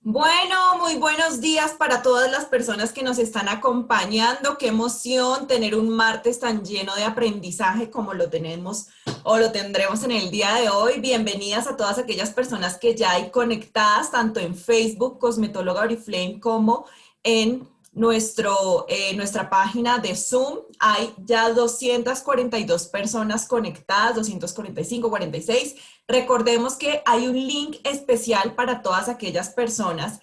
Bueno, muy buenos días para todas las personas que nos están acompañando. Qué emoción tener un martes tan lleno de aprendizaje como lo tenemos o lo tendremos en el día de hoy. Bienvenidas a todas aquellas personas que ya hay conectadas, tanto en Facebook, Cosmetóloga Oriflame, como en nuestra página de Zoom. Hay ya 242 personas conectadas, 245, 46. Recordemos que hay un link especial para todas aquellas personas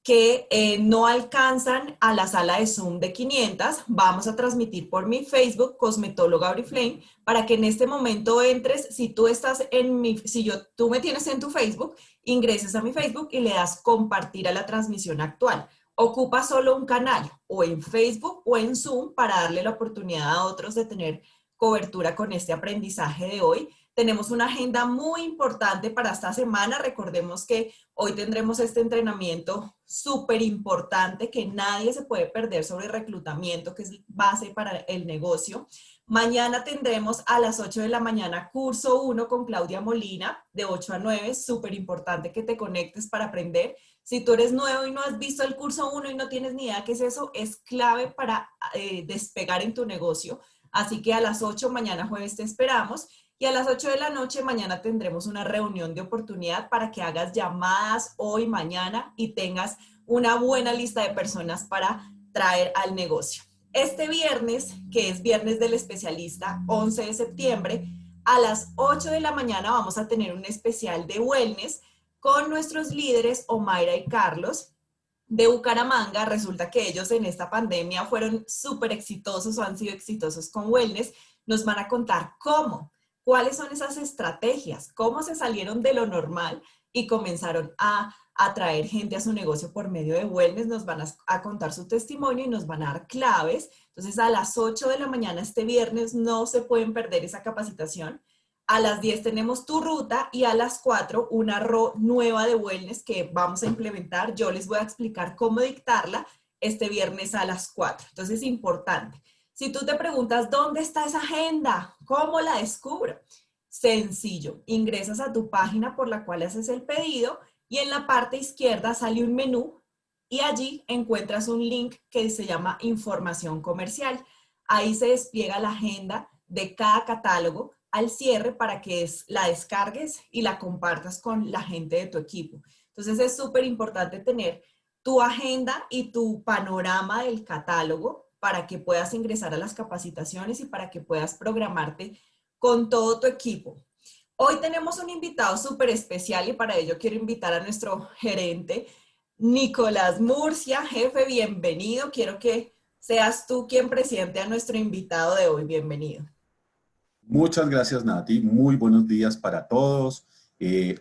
que no alcanzan a la sala de Zoom de 500. Vamos a transmitir por mi Facebook, Cosmetóloga Oriflame, para que en este momento entres. Si tú estás en mi, si yo, tú me tienes en tu Facebook, ingreses a mi Facebook y le das compartir a la transmisión actual. Ocupa solo un canal, o en Facebook o en Zoom, para darle la oportunidad a otros de tener cobertura con este aprendizaje de hoy. Tenemos una agenda muy importante para esta semana. Recordemos que hoy tendremos este entrenamiento súper importante que nadie se puede perder sobre reclutamiento, que es base para el negocio. Mañana tendremos a las 8 de la mañana curso 1 con Claudia Molina, de 8 a 9. Súper importante que te conectes para aprender. Si tú eres nuevo y no has visto el curso 1 y no tienes ni idea qué es eso, es clave para despegar en tu negocio. Así que a las 8 mañana jueves te esperamos. Y a las 8 de la noche mañana tendremos una reunión de oportunidad para que hagas llamadas hoy, mañana y tengas una buena lista de personas para traer al negocio. Este viernes, que es viernes del especialista, 11 de septiembre, a las 8 de la mañana vamos a tener un especial de wellness con nuestros líderes Omaira y Carlos de Bucaramanga. Resulta que ellos en esta pandemia fueron súper exitosos o han sido exitosos con wellness. Nos van a contar cómo, cuáles son esas estrategias, cómo se salieron de lo normal y comenzaron a atraer gente a su negocio por medio de wellness. Nos van a contar su testimonio y nos van a dar claves. Entonces, a las 8 de la mañana este viernes no se pueden perder esa capacitación. A las 10 tenemos tu ruta y a las 4 una RO nueva de wellness que vamos a implementar. Yo les voy a explicar cómo dictarla este viernes a las 4. Entonces, es importante. Si tú te preguntas, ¿dónde está esa agenda? ¿Cómo la descubro? Sencillo, ingresas a tu página por la cual haces el pedido y en la parte izquierda sale un menú y allí encuentras un link que se llama información comercial. Ahí se despliega la agenda de cada catálogo al cierre para que la descargues y la compartas con la gente de tu equipo. Entonces es súper importante tener tu agenda y tu panorama del catálogo para que puedas ingresar a las capacitaciones y para que puedas programarte con todo tu equipo. Hoy tenemos un invitado súper especial y para ello quiero invitar a nuestro gerente, Nicolás Murcia. Jefe, bienvenido. Quiero que seas tú quien presente a nuestro invitado de hoy. Bienvenido. Muchas gracias, Nati. Muy buenos días para todos.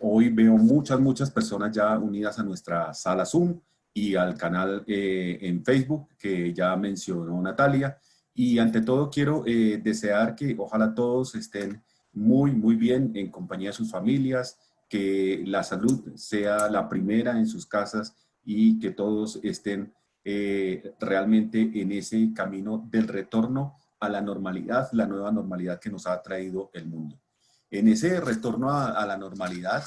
Hoy veo muchas personas ya unidas a nuestra sala Zoom y al canal en Facebook que ya mencionó Natalia. Y ante todo quiero desear que ojalá todos estén muy bien en compañía de sus familias, que la salud sea la primera en sus casas y que todos estén realmente en ese camino del retorno a la normalidad, la nueva normalidad que nos ha traído el mundo. En ese retorno a la normalidad,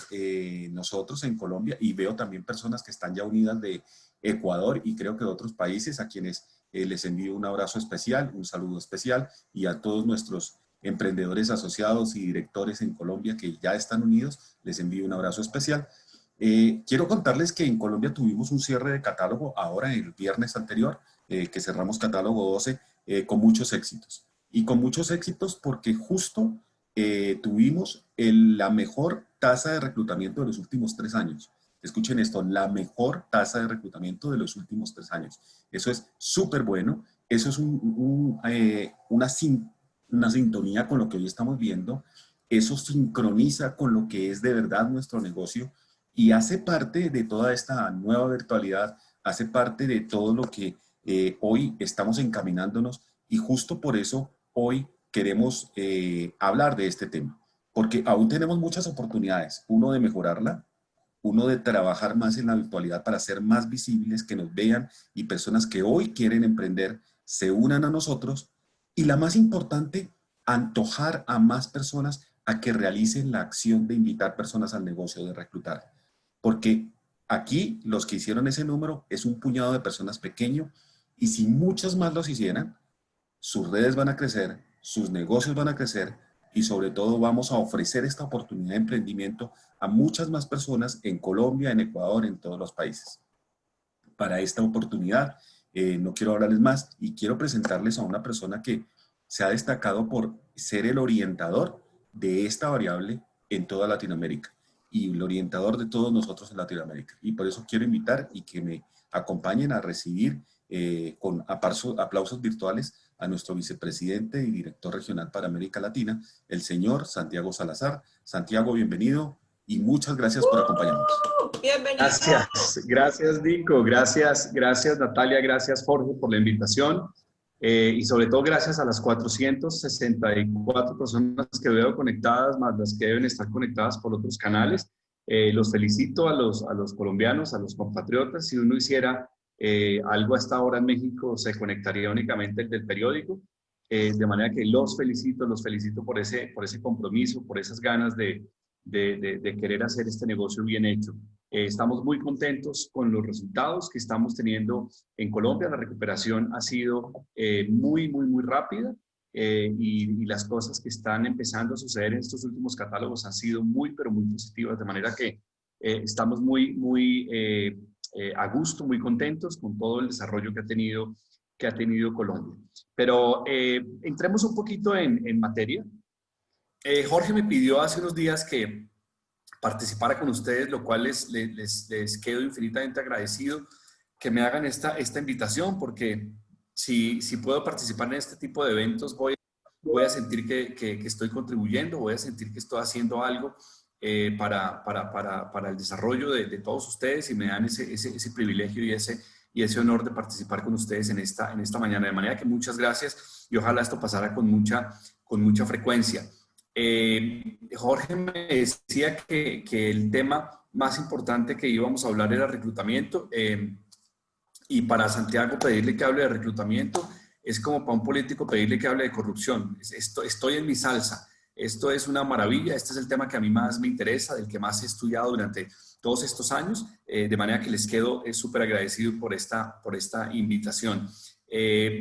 nosotros en Colombia, y veo también personas que están ya unidas de Ecuador y creo que de otros países, a quienes les envío un abrazo especial, un saludo especial, y a todos nuestros emprendedores asociados y directores en Colombia que ya están unidos, les envío un abrazo especial. Quiero contarles que en Colombia tuvimos un cierre de catálogo ahora el viernes anterior, que cerramos catálogo 12 con muchos éxitos. Y con muchos éxitos porque justo tuvimos la mejor tasa de reclutamiento de los últimos 3 años. Escuchen esto, la mejor tasa de reclutamiento de los últimos 3 años. Eso es súper bueno. Eso es una sintonía con lo que hoy estamos viendo. Eso sincroniza con lo que es de verdad nuestro negocio y hace parte de toda esta nueva virtualidad, hace parte de todo lo que hoy estamos encaminándonos y justo por eso hoy queremos hablar de este tema, porque aún tenemos muchas oportunidades, uno de mejorarla, uno de trabajar más en la virtualidad para ser más visibles, que nos vean y personas que hoy quieren emprender se unan a nosotros y la más importante, antojar a más personas a que realicen la acción de invitar personas al negocio, de reclutar. Porque Aquí los que hicieron ese número es un puñado de personas pequeño y si muchos más los hicieran, sus redes van a crecer, sus negocios van a crecer y sobre todo vamos a ofrecer esta oportunidad de emprendimiento a muchas más personas en Colombia, en Ecuador, en todos los países. Para esta oportunidad no quiero hablarles más y quiero presentarles a una persona que se ha destacado por ser el orientador de esta variable en toda Latinoamérica y el orientador de todos nosotros en Latinoamérica. Y por eso quiero invitar y que me acompañen a recibir con aplausos virtuales a nuestro vicepresidente y director regional para América Latina, el señor Santiago Salazar. Santiago, bienvenido y muchas gracias por acompañarnos. Bienvenido. Gracias Nico, gracias Natalia, gracias Jorge por la invitación y sobre todo gracias a las 464 personas que veo conectadas, más las que deben estar conectadas por otros canales. Los felicito a los colombianos, a los compatriotas. Si uno hiciera algo hasta ahora en México, se conectaría únicamente el del periódico. De manera que los felicito por ese compromiso, por esas ganas de querer hacer este negocio bien hecho. Estamos muy contentos con los resultados que estamos teniendo en Colombia. La recuperación ha sido muy rápida y las cosas que están empezando a suceder en estos últimos catálogos han sido pero muy positivas, de manera que estamos muy a gusto, muy contentos con todo el desarrollo que ha tenido Colombia. Pero entremos un poquito en materia. Jorge me pidió hace unos días que participara con ustedes, lo cual les quedo infinitamente agradecido que me hagan esta invitación, porque si puedo participar en este tipo de eventos, voy a sentir que estoy contribuyendo, voy a sentir que estoy haciendo algo para el desarrollo de todos ustedes y me dan ese privilegio y ese honor de participar con ustedes en esta mañana. De manera que muchas gracias y ojalá esto pasara con mucha frecuencia. Jorge me decía que el tema más importante que íbamos a hablar era reclutamiento y para Santiago pedirle que hable de reclutamiento es como para un político pedirle que hable de corrupción. Estoy en mi salsa, esto es una maravilla, este es el tema que a mí más me interesa, del que más he estudiado durante todos estos años, de manera que les quedo súper agradecido por esta invitación.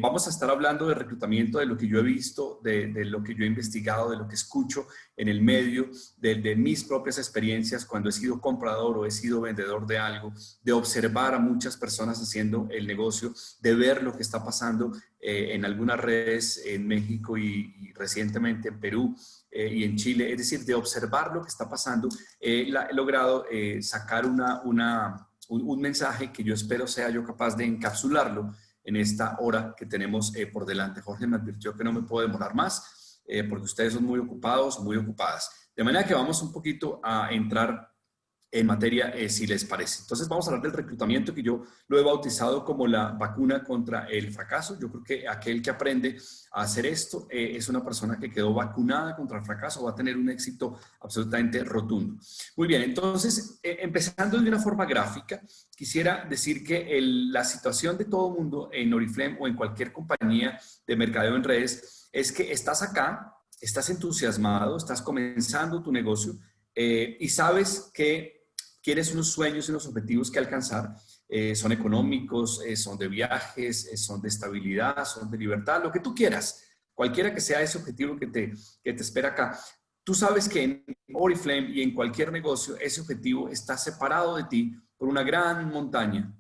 Vamos a estar hablando de reclutamiento, de lo que yo he visto, de lo que yo he investigado, de lo que escucho en el medio, de mis propias experiencias cuando he sido comprador o he sido vendedor de algo, de observar a muchas personas haciendo el negocio, de ver lo que está pasando en algunas redes en México y recientemente en Perú y en Chile, es decir, de observar lo que está pasando. He logrado sacar un mensaje que yo espero sea yo capaz de encapsularlo en esta hora que tenemos por delante. Jorge me advirtió que no me puedo demorar más porque ustedes son muy ocupados, muy ocupadas. De manera que vamos un poquito a entrar en materia, si les parece. Entonces vamos a hablar del reclutamiento, que yo lo he bautizado como la vacuna contra el fracaso. Yo creo que aquel que aprende a hacer esto es una persona que quedó vacunada contra el fracaso, va a tener un éxito absolutamente rotundo. Muy bien, entonces, empezando de una forma gráfica, quisiera decir que la situación de todo mundo en Oriflame o en cualquier compañía de mercadeo en redes es que estás acá, estás entusiasmado, estás comenzando tu negocio y sabes que tienes unos sueños y unos objetivos que alcanzar, son económicos, son de viajes, son de estabilidad, son de libertad, lo que tú quieras, cualquiera que sea ese objetivo que te espera acá. Tú sabes que en Oriflame y en cualquier negocio ese objetivo está separado de ti por una gran montaña,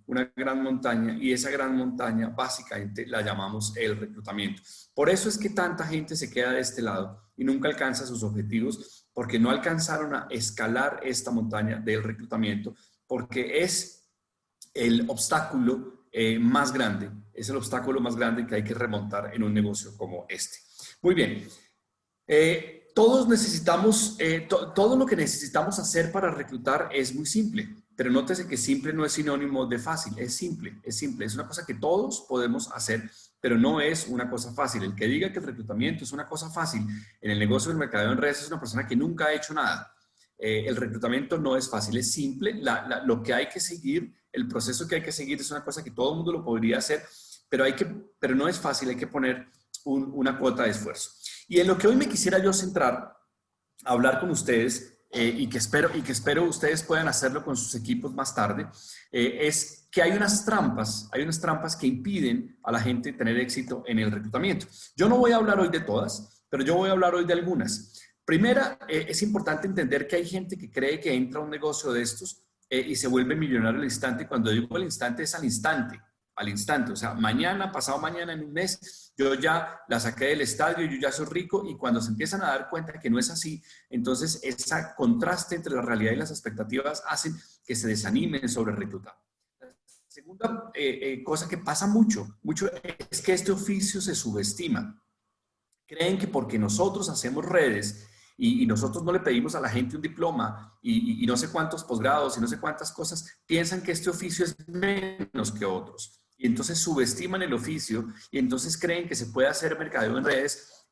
y esa gran montaña básicamente la llamamos el reclutamiento. Por eso es que tanta gente se queda de este lado y nunca alcanza sus objetivos, porque no alcanzaron a escalar esta montaña del reclutamiento, porque es el obstáculo más grande, es el obstáculo más grande que hay que remontar en un negocio como este. Muy bien. Todos necesitamos, todo lo que necesitamos hacer para reclutar es muy simple, pero nótese que simple no es sinónimo de fácil, es simple, es una cosa que todos podemos hacer, pero no es una cosa fácil. El que diga que el reclutamiento es una cosa fácil en el negocio del mercadeo en redes es una persona que nunca ha hecho nada. El reclutamiento no es fácil, es simple, lo que hay que seguir, el proceso que hay que seguir es una cosa que todo el mundo lo podría hacer, pero no es fácil, hay que poner una cuota de esfuerzo. Y en lo que hoy me quisiera yo centrar, a hablar con ustedes, y que espero ustedes puedan hacerlo con sus equipos más tarde, es que hay unas trampas que impiden a la gente tener éxito en el reclutamiento. Yo no voy a hablar hoy de todas, pero yo voy a hablar hoy de algunas. Primera, es importante entender que hay gente que cree que entra a un negocio de estos y se vuelve millonario al instante. Cuando digo al instante, es al instante. O sea, mañana, pasado mañana, en un mes, yo ya la saqué del estadio, yo ya soy rico, y cuando se empiezan a dar cuenta que no es así, entonces ese contraste entre la realidad y las expectativas hacen que se desanimen sobre reclutar. La segunda cosa que pasa mucho es que este oficio se subestima. Creen que porque nosotros hacemos redes y nosotros no le pedimos a la gente un diploma y no sé cuántos posgrados y no sé cuántas cosas, piensan que este oficio es menos que otros. Y entonces subestiman el oficio y entonces creen que se puede hacer mercadeo en redes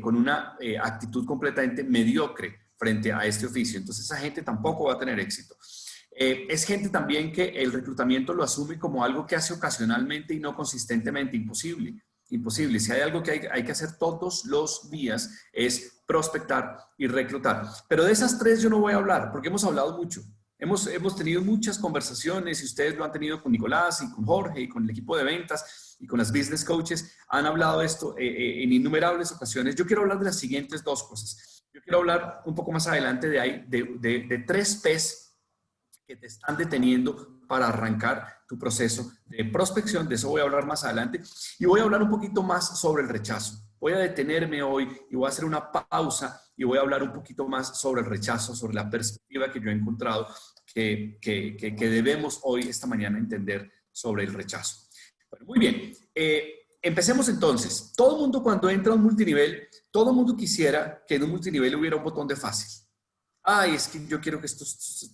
con una actitud completamente mediocre frente a este oficio. Entonces esa gente tampoco va a tener éxito. Es gente también que el reclutamiento lo asume como algo que hace ocasionalmente y no consistentemente. Imposible. Si hay algo que hay que hacer todos los días es prospectar y reclutar. Pero de esas tres yo no voy a hablar porque hemos hablado mucho. Hemos tenido muchas conversaciones y ustedes lo han tenido con Nicolás y con Jorge y con el equipo de ventas y con las business coaches. Han hablado de esto en innumerables ocasiones. Yo quiero hablar de las siguientes dos cosas. Yo quiero hablar un poco más adelante de 3 P's que te están deteniendo para arrancar tu proceso de prospección. De eso voy a hablar más adelante. Y voy a hablar un poquito más sobre el rechazo. Voy a detenerme hoy y voy a hacer una pausa y voy a hablar un poquito más sobre el rechazo, sobre la perspectiva que yo he encontrado que debemos hoy, esta mañana, entender sobre el rechazo. Bueno, muy bien. Empecemos entonces. Todo el mundo cuando entra a un multinivel, todo el mundo quisiera que en un multinivel hubiera un botón de fácil. Ay, es que yo quiero que esto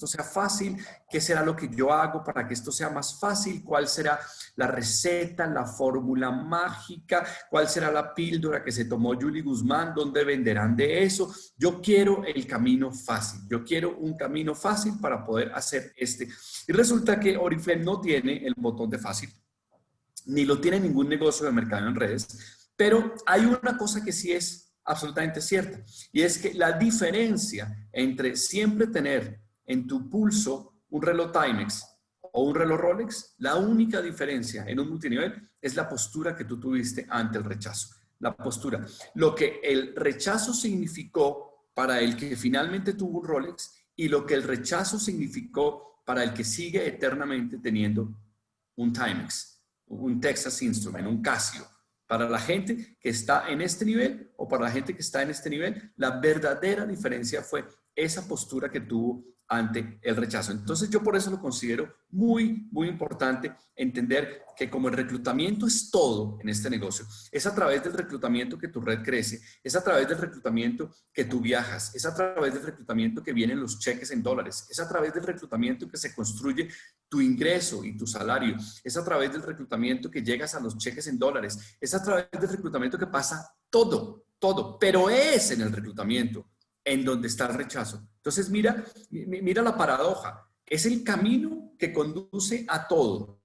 sea fácil. ¿Qué será lo que yo hago para que esto sea más fácil? ¿Cuál será la receta, la fórmula mágica? ¿Cuál será la píldora que se tomó Julie Guzmán? ¿Dónde venderán de eso? Yo quiero el camino fácil. Yo quiero un camino fácil para poder hacer este. Y resulta que Oriflame no tiene el botón de fácil, ni lo tiene ningún negocio de mercado en redes. Pero hay una cosa que sí es absolutamente cierta, y es que la diferencia entre siempre tener en tu pulso un reloj Timex o un reloj Rolex, la única diferencia en un multinivel es la postura que tú tuviste ante el rechazo. La postura. Lo que el rechazo significó para el que finalmente tuvo un Rolex y lo que el rechazo significó para el que sigue eternamente teniendo un Timex, un Texas Instrument, un Casio. Para la gente que está en este nivel o para la gente que está en este nivel, la verdadera diferencia fue esa postura que tuvo ante el rechazo. Entonces yo por eso lo considero muy, muy importante entender que como el reclutamiento es todo en este negocio, es a través del reclutamiento que tu red crece, es a través del reclutamiento que tú viajas, es a través del reclutamiento que vienen los cheques en dólares, es a través del reclutamiento que se construye tu ingreso y tu salario, es a través del reclutamiento que llegas a los cheques en dólares, es a través del reclutamiento que pasa todo, pero es en el reclutamiento en donde está el rechazo. Entonces mira la paradoja, es el camino que conduce a todo,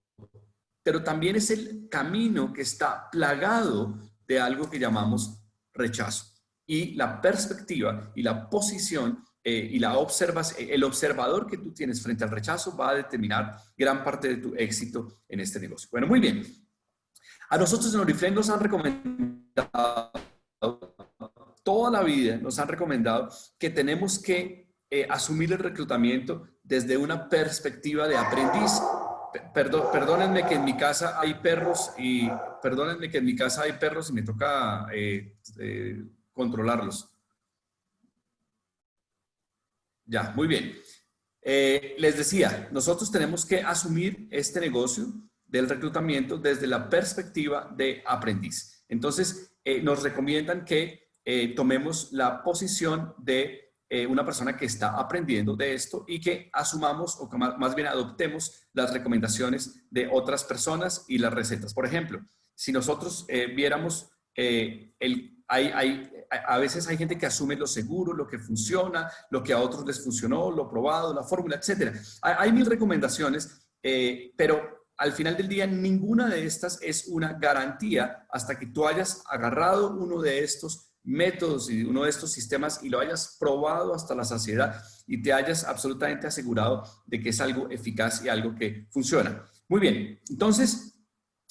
pero también es el camino que está plagado de algo que llamamos rechazo. Y la perspectiva y la posición y el observador que tú tienes frente al rechazo va a determinar gran parte de tu éxito en este negocio. Bueno, muy bien. A nosotros en Oriflame nos han recomendado, toda la vida nos han recomendado que tenemos que asumir el reclutamiento desde una perspectiva de aprendiz. Perdónenme que en mi casa hay perros y me toca controlarlos. Ya, muy bien. Les decía, nosotros tenemos que asumir este negocio del reclutamiento desde la perspectiva de aprendiz. Entonces, nos recomiendan que tomemos la posición de una persona que está aprendiendo de esto y que asumamos o que más bien adoptemos las recomendaciones de otras personas y las recetas. Por ejemplo, si nosotros viéramos, a veces hay gente que asume lo seguro, lo que funciona, lo que a otros les funcionó, lo probado, la fórmula, etc. Hay 1000 recomendaciones, pero al final del día ninguna de estas es una garantía hasta que tú hayas agarrado uno de estos métodos y uno de estos sistemas y lo hayas probado hasta la saciedad y te hayas absolutamente asegurado de que es algo eficaz y algo que funciona. Muy bien, entonces,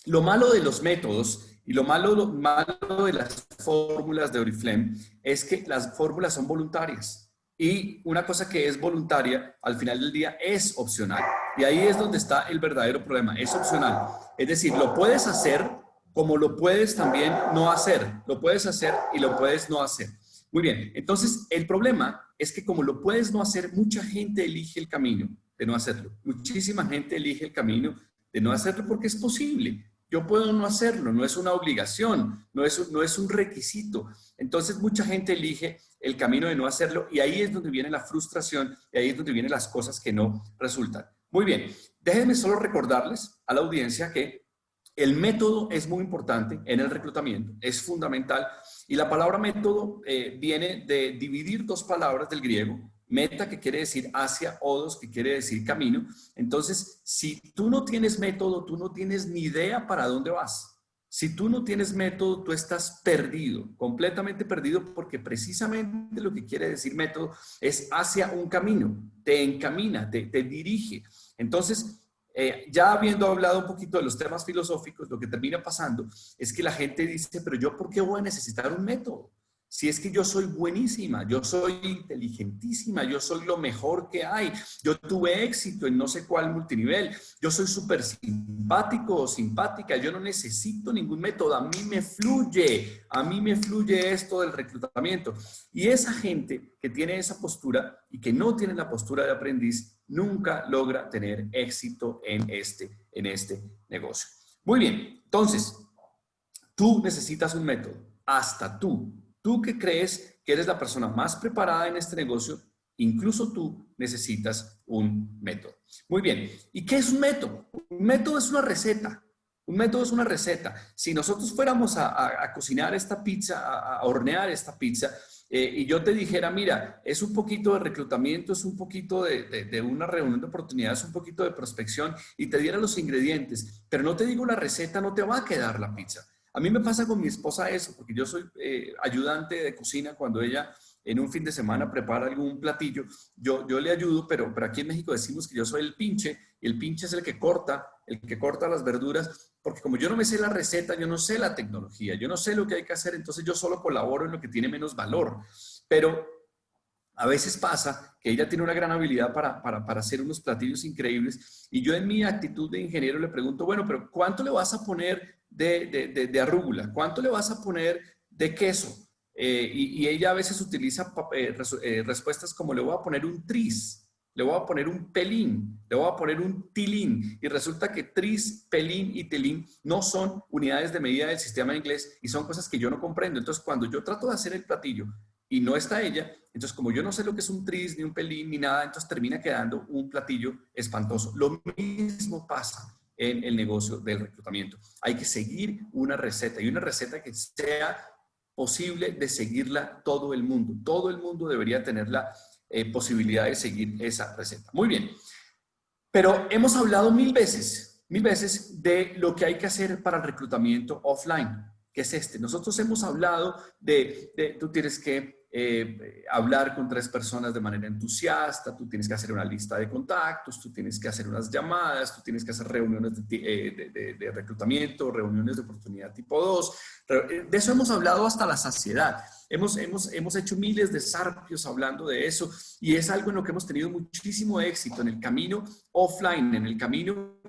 lo malo de los métodos y lo malo de las fórmulas de Oriflame es que las fórmulas son voluntarias y una cosa que es voluntaria al final del día es opcional. Y ahí es donde está el verdadero problema, es opcional. Es decir, lo puedes hacer como lo puedes también no hacer. Lo puedes hacer y lo puedes no hacer. Muy bien, entonces el problema es que como lo puedes no hacer, mucha gente elige el camino de no hacerlo. Muchísima gente elige el camino de no hacerlo porque es posible. Yo puedo no hacerlo, no es una obligación, no es un requisito. Entonces mucha gente elige el camino de no hacerlo y ahí es donde viene la frustración y ahí es donde vienen las cosas que no resultan. Muy bien, déjenme solo recordarles a la audiencia que el método es muy importante en el reclutamiento, es fundamental. Y la palabra método viene de dividir dos palabras del griego, meta, que quiere decir hacia, odos, que quiere decir camino. Entonces, si tú no tienes método, tú no tienes ni idea para dónde vas. Si tú no tienes método, tú estás perdido, completamente perdido, porque precisamente lo que quiere decir método es hacia un camino, te encamina, te dirige. Entonces, ya habiendo hablado un poquito de los temas filosóficos, lo que termina pasando es que la gente dice, pero yo ¿por qué voy a necesitar un método? Si es que yo soy buenísima, yo soy inteligentísima, yo soy lo mejor que hay, yo tuve éxito en no sé cuál multinivel, yo soy súper simpático o simpática, yo no necesito ningún método, a mí me fluye esto del reclutamiento. Y esa gente que tiene esa postura y que no tiene la postura de aprendiz, nunca logra tener éxito en este negocio. Muy bien, entonces, tú necesitas un método, hasta tú. Tú que crees que eres la persona más preparada en este negocio, incluso tú necesitas un método. Muy bien, ¿y qué es un método? Un método es una receta. Un método es una receta. Si nosotros fuéramos a cocinar esta pizza, a hornear esta pizza, y yo te dijera, mira, es un poquito de reclutamiento, es un poquito de una reunión de oportunidades, un poquito de prospección, y te diera los ingredientes, pero no te digo la receta, no te va a quedar la pizza. A mí me pasa con mi esposa eso, porque yo soy ayudante de cocina. Cuando ella en un fin de semana prepara algún platillo, yo le ayudo, pero aquí en México decimos que yo soy el pinche, y el pinche es el que corta las verduras, porque como yo no me sé la receta, yo no sé la tecnología, yo no sé lo que hay que hacer, entonces yo solo colaboro en lo que tiene menos valor. Pero a veces pasa que ella tiene una gran habilidad para hacer unos platillos increíbles, y yo en mi actitud de ingeniero le pregunto, bueno, pero ¿cuánto le vas a poner de arúgula? ¿Cuánto le vas a poner de queso? Y ella a veces utiliza respuestas como le voy a poner un tris, le voy a poner un pelín, le voy a poner un tilín. Y resulta que tris, pelín y tilín no son unidades de medida del sistema inglés y son cosas que yo no comprendo. Entonces, cuando yo trato de hacer el platillo y no está ella, entonces como yo no sé lo que es un tris, ni un pelín, ni nada, entonces termina quedando un platillo espantoso. Lo mismo pasa en el negocio del reclutamiento. Hay que seguir una receta, y una receta que sea posible de seguirla todo el mundo. Todo el mundo debería tener la posibilidad de seguir esa receta. Muy bien, pero hemos hablado mil veces de lo que hay que hacer para el reclutamiento offline, que es este. Nosotros hemos hablado de tú tienes que hablar con 3 personas de manera entusiasta, tú tienes que hacer una lista de contactos, tú tienes que hacer unas llamadas, tú tienes que hacer reuniones de reclutamiento, reuniones de oportunidad tipo 2. De eso hemos hablado hasta la saciedad. Hemos hecho miles de sarpios hablando de eso, y es algo en lo que hemos tenido muchísimo éxito en el camino offline, en el camino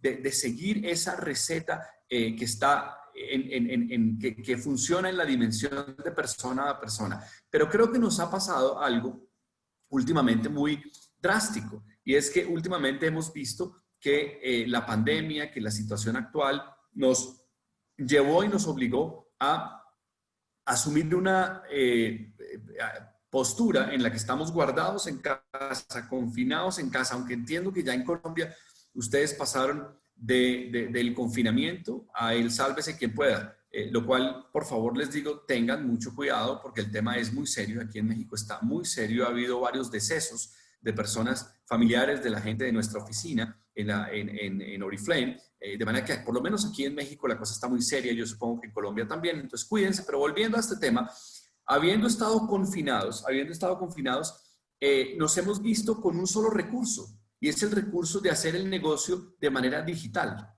de seguir esa receta que está que funciona en la dimensión de persona a persona. Pero creo que nos ha pasado algo últimamente muy drástico, y es que últimamente hemos visto que la pandemia, que la situación actual nos llevó y nos obligó a asumir una postura en la que estamos guardados en casa, confinados en casa, aunque entiendo que ya en Colombia ustedes pasaron del confinamiento a el sálvese quien pueda, lo cual, por favor, les digo, tengan mucho cuidado porque el tema es muy serio. Aquí en México está muy serio. Ha habido varios decesos de personas familiares de la gente de nuestra oficina en Oriflame, de manera que por lo menos aquí en México la cosa está muy seria. Yo supongo que en Colombia también, entonces cuídense. Pero volviendo a este tema, habiendo estado confinados, nos hemos visto con un solo recurso, y es el recurso de hacer el negocio de manera digital.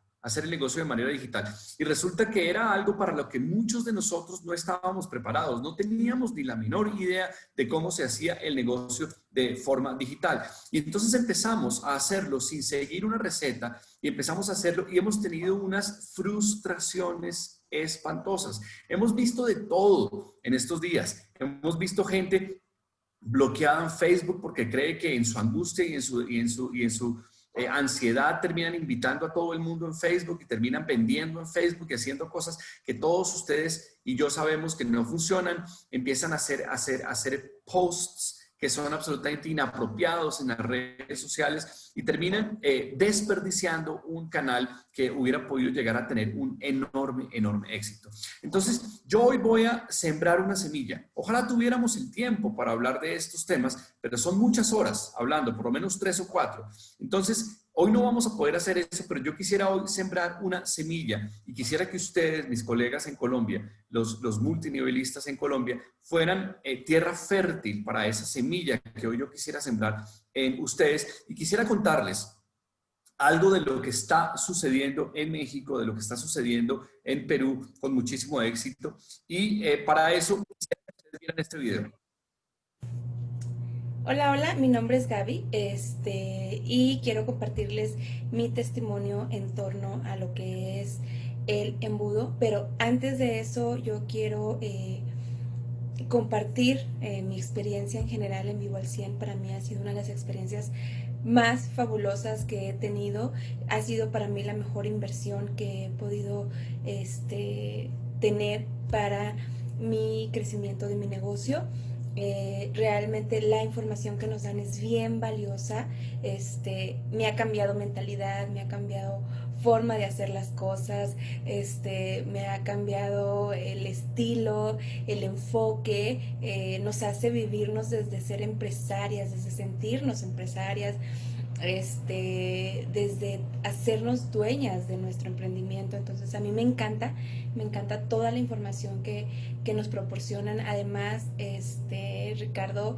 Y resulta que era algo para lo que muchos de nosotros no estábamos preparados, no teníamos ni la menor idea de cómo se hacía el negocio de forma digital. Y entonces empezamos a hacerlo sin seguir una receta, y empezamos a hacerlo y hemos tenido unas frustraciones espantosas. Hemos visto de todo en estos días. Hemos visto gente bloqueada en Facebook porque cree que en su angustia y en su ansiedad terminan invitando a todo el mundo en Facebook y terminan vendiendo en Facebook y haciendo cosas que todos ustedes y yo sabemos que no funcionan. Empiezan a hacer posts que son absolutamente inapropiados en las redes sociales y terminan desperdiciando un canal que hubiera podido llegar a tener un enorme éxito. Entonces, yo hoy voy a sembrar una semilla. Ojalá tuviéramos el tiempo para hablar de estos temas, pero son muchas horas hablando, por lo menos 3 o 4. Entonces, hoy no vamos a poder hacer eso, pero yo quisiera hoy sembrar una semilla y quisiera que ustedes, mis colegas en Colombia, los multinivelistas en Colombia, fueran tierra fértil para esa semilla que hoy yo quisiera sembrar en ustedes, y quisiera contarles algo de lo que está sucediendo en México, de lo que está sucediendo en Perú con muchísimo éxito, y para eso quisiera que ustedes vieran este video. Hola, mi nombre es Gaby y quiero compartirles mi testimonio en torno a lo que es el embudo, pero antes de eso yo quiero compartir mi experiencia en general en Vivo al 100. Para mí ha sido una de las experiencias más fabulosas que he tenido. Ha sido para mí la mejor inversión que he podido tener para mi crecimiento de mi negocio. Realmente la información que nos dan es bien valiosa. Me ha cambiado mentalidad, me ha cambiado forma de hacer las cosas, me ha cambiado el estilo, el enfoque, nos hace vivirnos desde ser empresarias, desde sentirnos empresarias, desde hacernos dueñas de nuestro emprendimiento. Entonces a mí me encanta toda la información que nos proporcionan. Además, Ricardo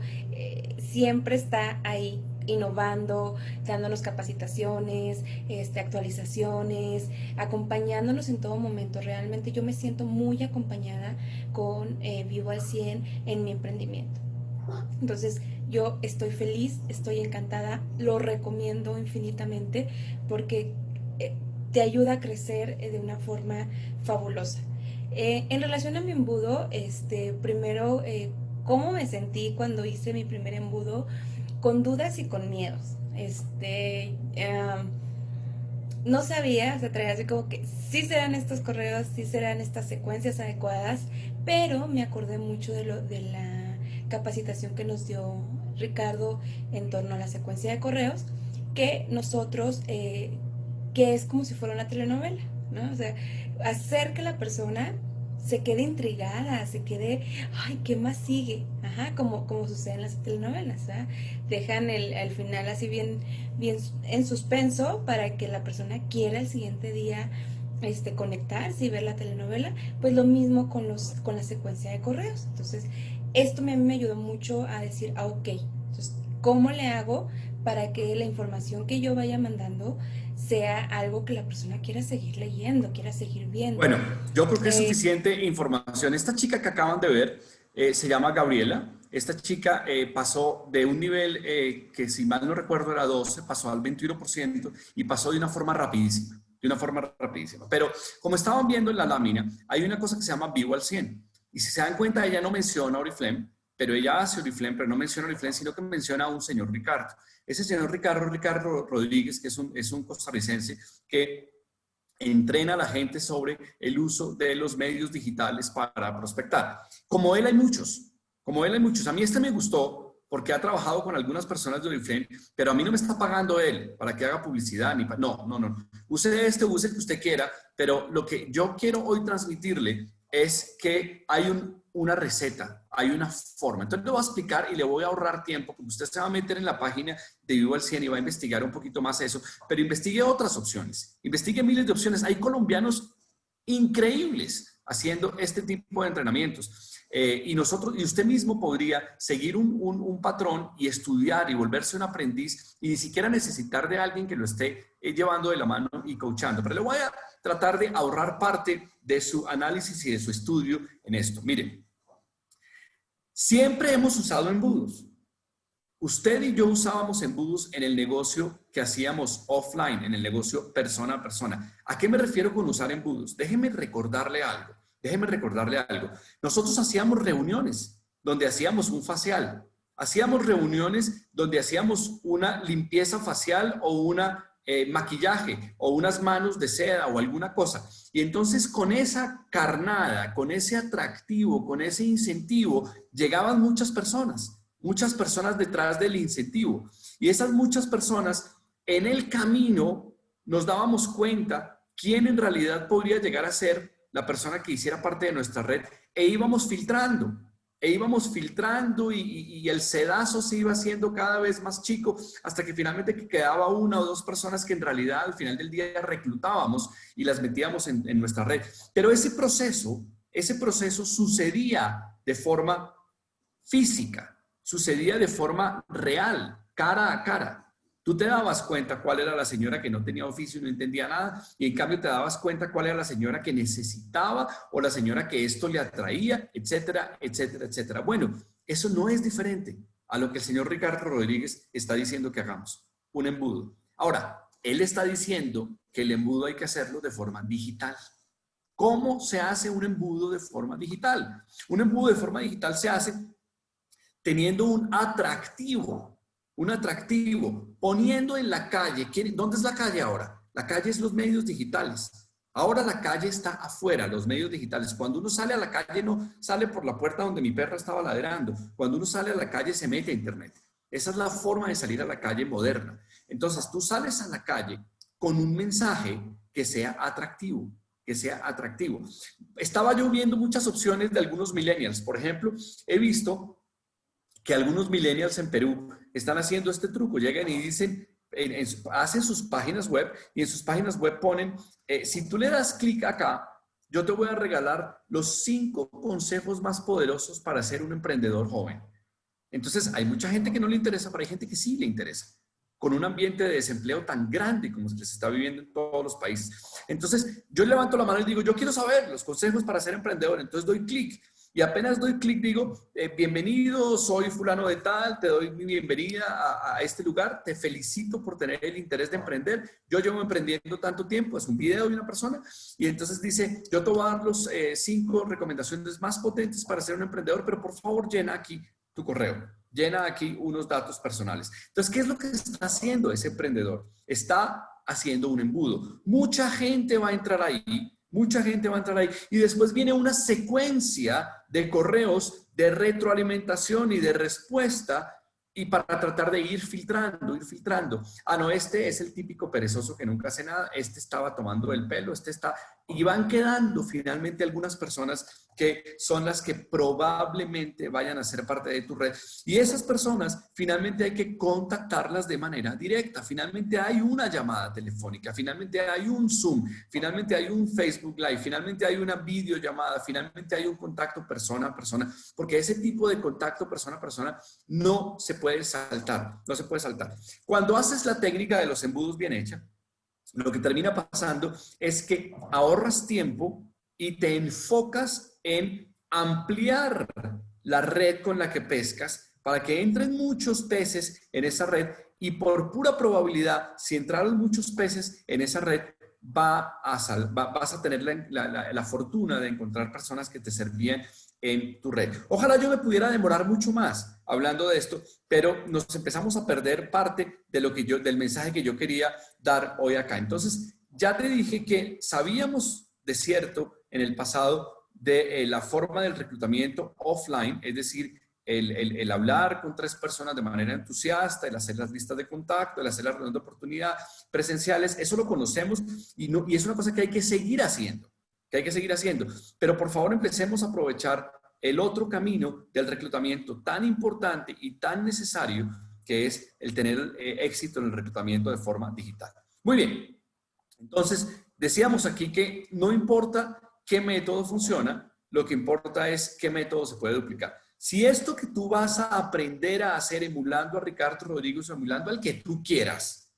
siempre está ahí innovando, dándonos capacitaciones, actualizaciones, acompañándonos en todo momento. Realmente yo me siento muy acompañada con Vivo al 100 en mi emprendimiento. Entonces yo estoy feliz, estoy encantada, lo recomiendo infinitamente porque te ayuda a crecer de una forma fabulosa. En relación a mi embudo, primero, ¿cómo me sentí cuando hice mi primer embudo? Con dudas y con miedos. No sabía, se traía así como que sí serán estos correos, sí serán estas secuencias adecuadas, pero me acordé mucho de la capacitación que nos dio Ricardo en torno a la secuencia de correos, que nosotros, que es como si fuera una telenovela, ¿no? O sea, hacer que la persona se quede intrigada, se quede, ay, ¿qué más sigue? Ajá, como sucede en las telenovelas, ¿verdad? Dejan al final así bien en suspenso para que la persona quiera el siguiente día conectarse y ver la telenovela. Pues lo mismo con la secuencia de correos. Entonces, esto a mí me ayudó mucho a decir, ok, entonces, ¿cómo le hago para que la información que yo vaya mandando sea algo que la persona quiera seguir leyendo, quiera seguir viendo? Bueno, yo creo que es suficiente información. Esta chica que acaban de ver se llama Gabriela. Esta chica pasó de un nivel que, si mal no recuerdo, era 12, pasó al 21% y pasó de una forma rapidísima. Pero como estaban viendo en la lámina, hay una cosa que se llama Vivo al 100. Y si se dan cuenta, ella no menciona Oriflame, pero ella hace Oriflame, pero no menciona Oriflame, sino que menciona a un señor Ricardo. Ese señor Ricardo Rodríguez, que es un costarricense que entrena a la gente sobre el uso de los medios digitales para prospectar. Como él hay muchos. A mí me gustó porque ha trabajado con algunas personas de Oriflame, pero a mí no me está pagando él para que haga publicidad. No. Use el que usted quiera, pero lo que yo quiero hoy transmitirle es que hay una receta, hay una forma. Entonces le voy a explicar y le voy a ahorrar tiempo, porque usted se va a meter en la página de Vivo al 100 y va a investigar un poquito más eso, pero investigue otras opciones, investigue miles de opciones. Hay colombianos increíbles haciendo este tipo de entrenamientos. Y usted mismo podría seguir un patrón y estudiar y volverse un aprendiz y ni siquiera necesitar de alguien que lo esté llevando de la mano y coachando. Pero le voy a tratar de ahorrar parte de su análisis y de su estudio en esto. Miren, siempre hemos usado embudos. Usted y yo usábamos embudos en el negocio que hacíamos offline, en el negocio persona a persona. ¿A qué me refiero con usar embudos? Déjeme recordarle algo. Nosotros hacíamos reuniones donde hacíamos un facial. Hacíamos reuniones donde hacíamos una limpieza facial o una maquillaje o unas manos de seda o alguna cosa. Y entonces con esa carnada, con ese atractivo, con ese incentivo, llegaban muchas personas detrás del incentivo. Y esas muchas personas en el camino nos dábamos cuenta quién en realidad podría llegar a ser la persona que hiciera parte de nuestra red e íbamos filtrando y el sedazo se iba haciendo cada vez más chico hasta que finalmente quedaba una o dos personas que en realidad al final del día reclutábamos y las metíamos en nuestra red. Pero ese proceso sucedía de forma física, sucedía de forma real, cara a cara. Tú te dabas cuenta cuál era la señora que no tenía oficio y no entendía nada, y en cambio te dabas cuenta cuál era la señora que necesitaba o la señora que esto le atraía, etcétera, etcétera, etcétera. Bueno, eso no es diferente a lo que el señor Ricardo Rodríguez está diciendo que hagamos, un embudo. Ahora, él está diciendo que el embudo hay que hacerlo de forma digital. ¿Cómo se hace un embudo de forma digital? Un embudo de forma digital se hace teniendo un atractivo, poniendo en la calle. ¿Dónde es la calle ahora? La calle es los medios digitales. Ahora la calle está afuera, los medios digitales. Cuando uno sale a la calle no sale por la puerta donde mi perra estaba ladrando. Cuando uno sale a la calle se mete a internet. Esa es la forma de salir a la calle moderna. Entonces tú sales a la calle con un mensaje que sea atractivo. Estaba yo viendo muchas opciones de algunos millennials. Por ejemplo, he visto que algunos millennials en Perú están haciendo este truco. Llegan y dicen, hacen sus páginas web y en sus páginas web ponen, si tú le das clic acá, yo te voy a regalar los 5 consejos más poderosos para ser un emprendedor joven. Entonces, hay mucha gente que no le interesa, pero hay gente que sí le interesa, con un ambiente de desempleo tan grande como se está viviendo en todos los países. Entonces, yo levanto la mano y digo, yo quiero saber los consejos para ser emprendedor. Entonces, doy clic. Y apenas doy clic, digo, bienvenido, soy fulano de tal, te doy mi bienvenida a este lugar, te felicito por tener el interés de emprender. Yo llevo emprendiendo tanto tiempo, es un video de una persona, y entonces dice, yo te voy a dar los 5 recomendaciones más potentes para ser un emprendedor, pero por favor llena aquí tu correo, llena aquí unos datos personales. Entonces, ¿qué es lo que está haciendo ese emprendedor? Está haciendo un embudo. Mucha gente va a entrar ahí y después viene una secuencia de correos de retroalimentación y de respuesta y para tratar de ir filtrando. Ah, no, este es el típico perezoso que nunca hace nada, este estaba tomando el pelo, y van quedando finalmente algunas personas que son las que probablemente vayan a ser parte de tu red. Y esas personas finalmente hay que contactarlas de manera directa. Finalmente hay una llamada telefónica, finalmente hay un Zoom, finalmente hay un Facebook Live, finalmente hay una videollamada, finalmente hay un contacto persona a persona, porque ese tipo de contacto persona a persona no se puede saltar, Cuando haces la técnica de los embudos bien hecha, lo que termina pasando es que ahorras tiempo y te enfocas en ampliar la red con la que pescas para que entren muchos peces en esa red y por pura probabilidad, si entraron muchos peces en esa red, vas a tener la fortuna de encontrar personas que te servían en tu red. Ojalá yo me pudiera demorar mucho más hablando de esto, pero nos empezamos a perder parte de del mensaje que yo quería dar hoy acá. Entonces, ya te dije que sabíamos de cierto en el pasado de la forma del reclutamiento offline, es decir, el hablar con 3 personas de manera entusiasta, el hacer las listas de contacto, el hacer las reuniones de oportunidad presenciales. Eso lo conocemos y es una cosa que hay que seguir haciendo. Pero por favor empecemos a aprovechar el otro camino del reclutamiento tan importante y tan necesario que es el tener éxito en el reclutamiento de forma digital. Muy bien, entonces decíamos aquí que no importa qué método funciona, lo que importa es qué método se puede duplicar. Si esto que tú vas a aprender a hacer emulando a Ricardo Rodríguez o emulando al que tú quieras,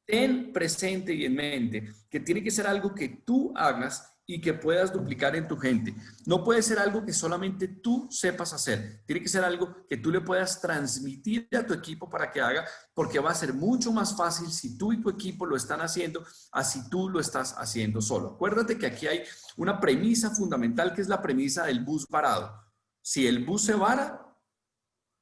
ten presente y en mente que tiene que ser algo que tú hagas y que puedas duplicar en tu gente. No puede ser algo que solamente tú sepas hacer. Tiene que ser algo que tú le puedas transmitir a tu equipo para que haga, porque va a ser mucho más fácil si tú y tu equipo lo están haciendo, así tú lo estás haciendo solo. Acuérdate que aquí hay una premisa fundamental que es la premisa del bus varado. Si el bus se vara,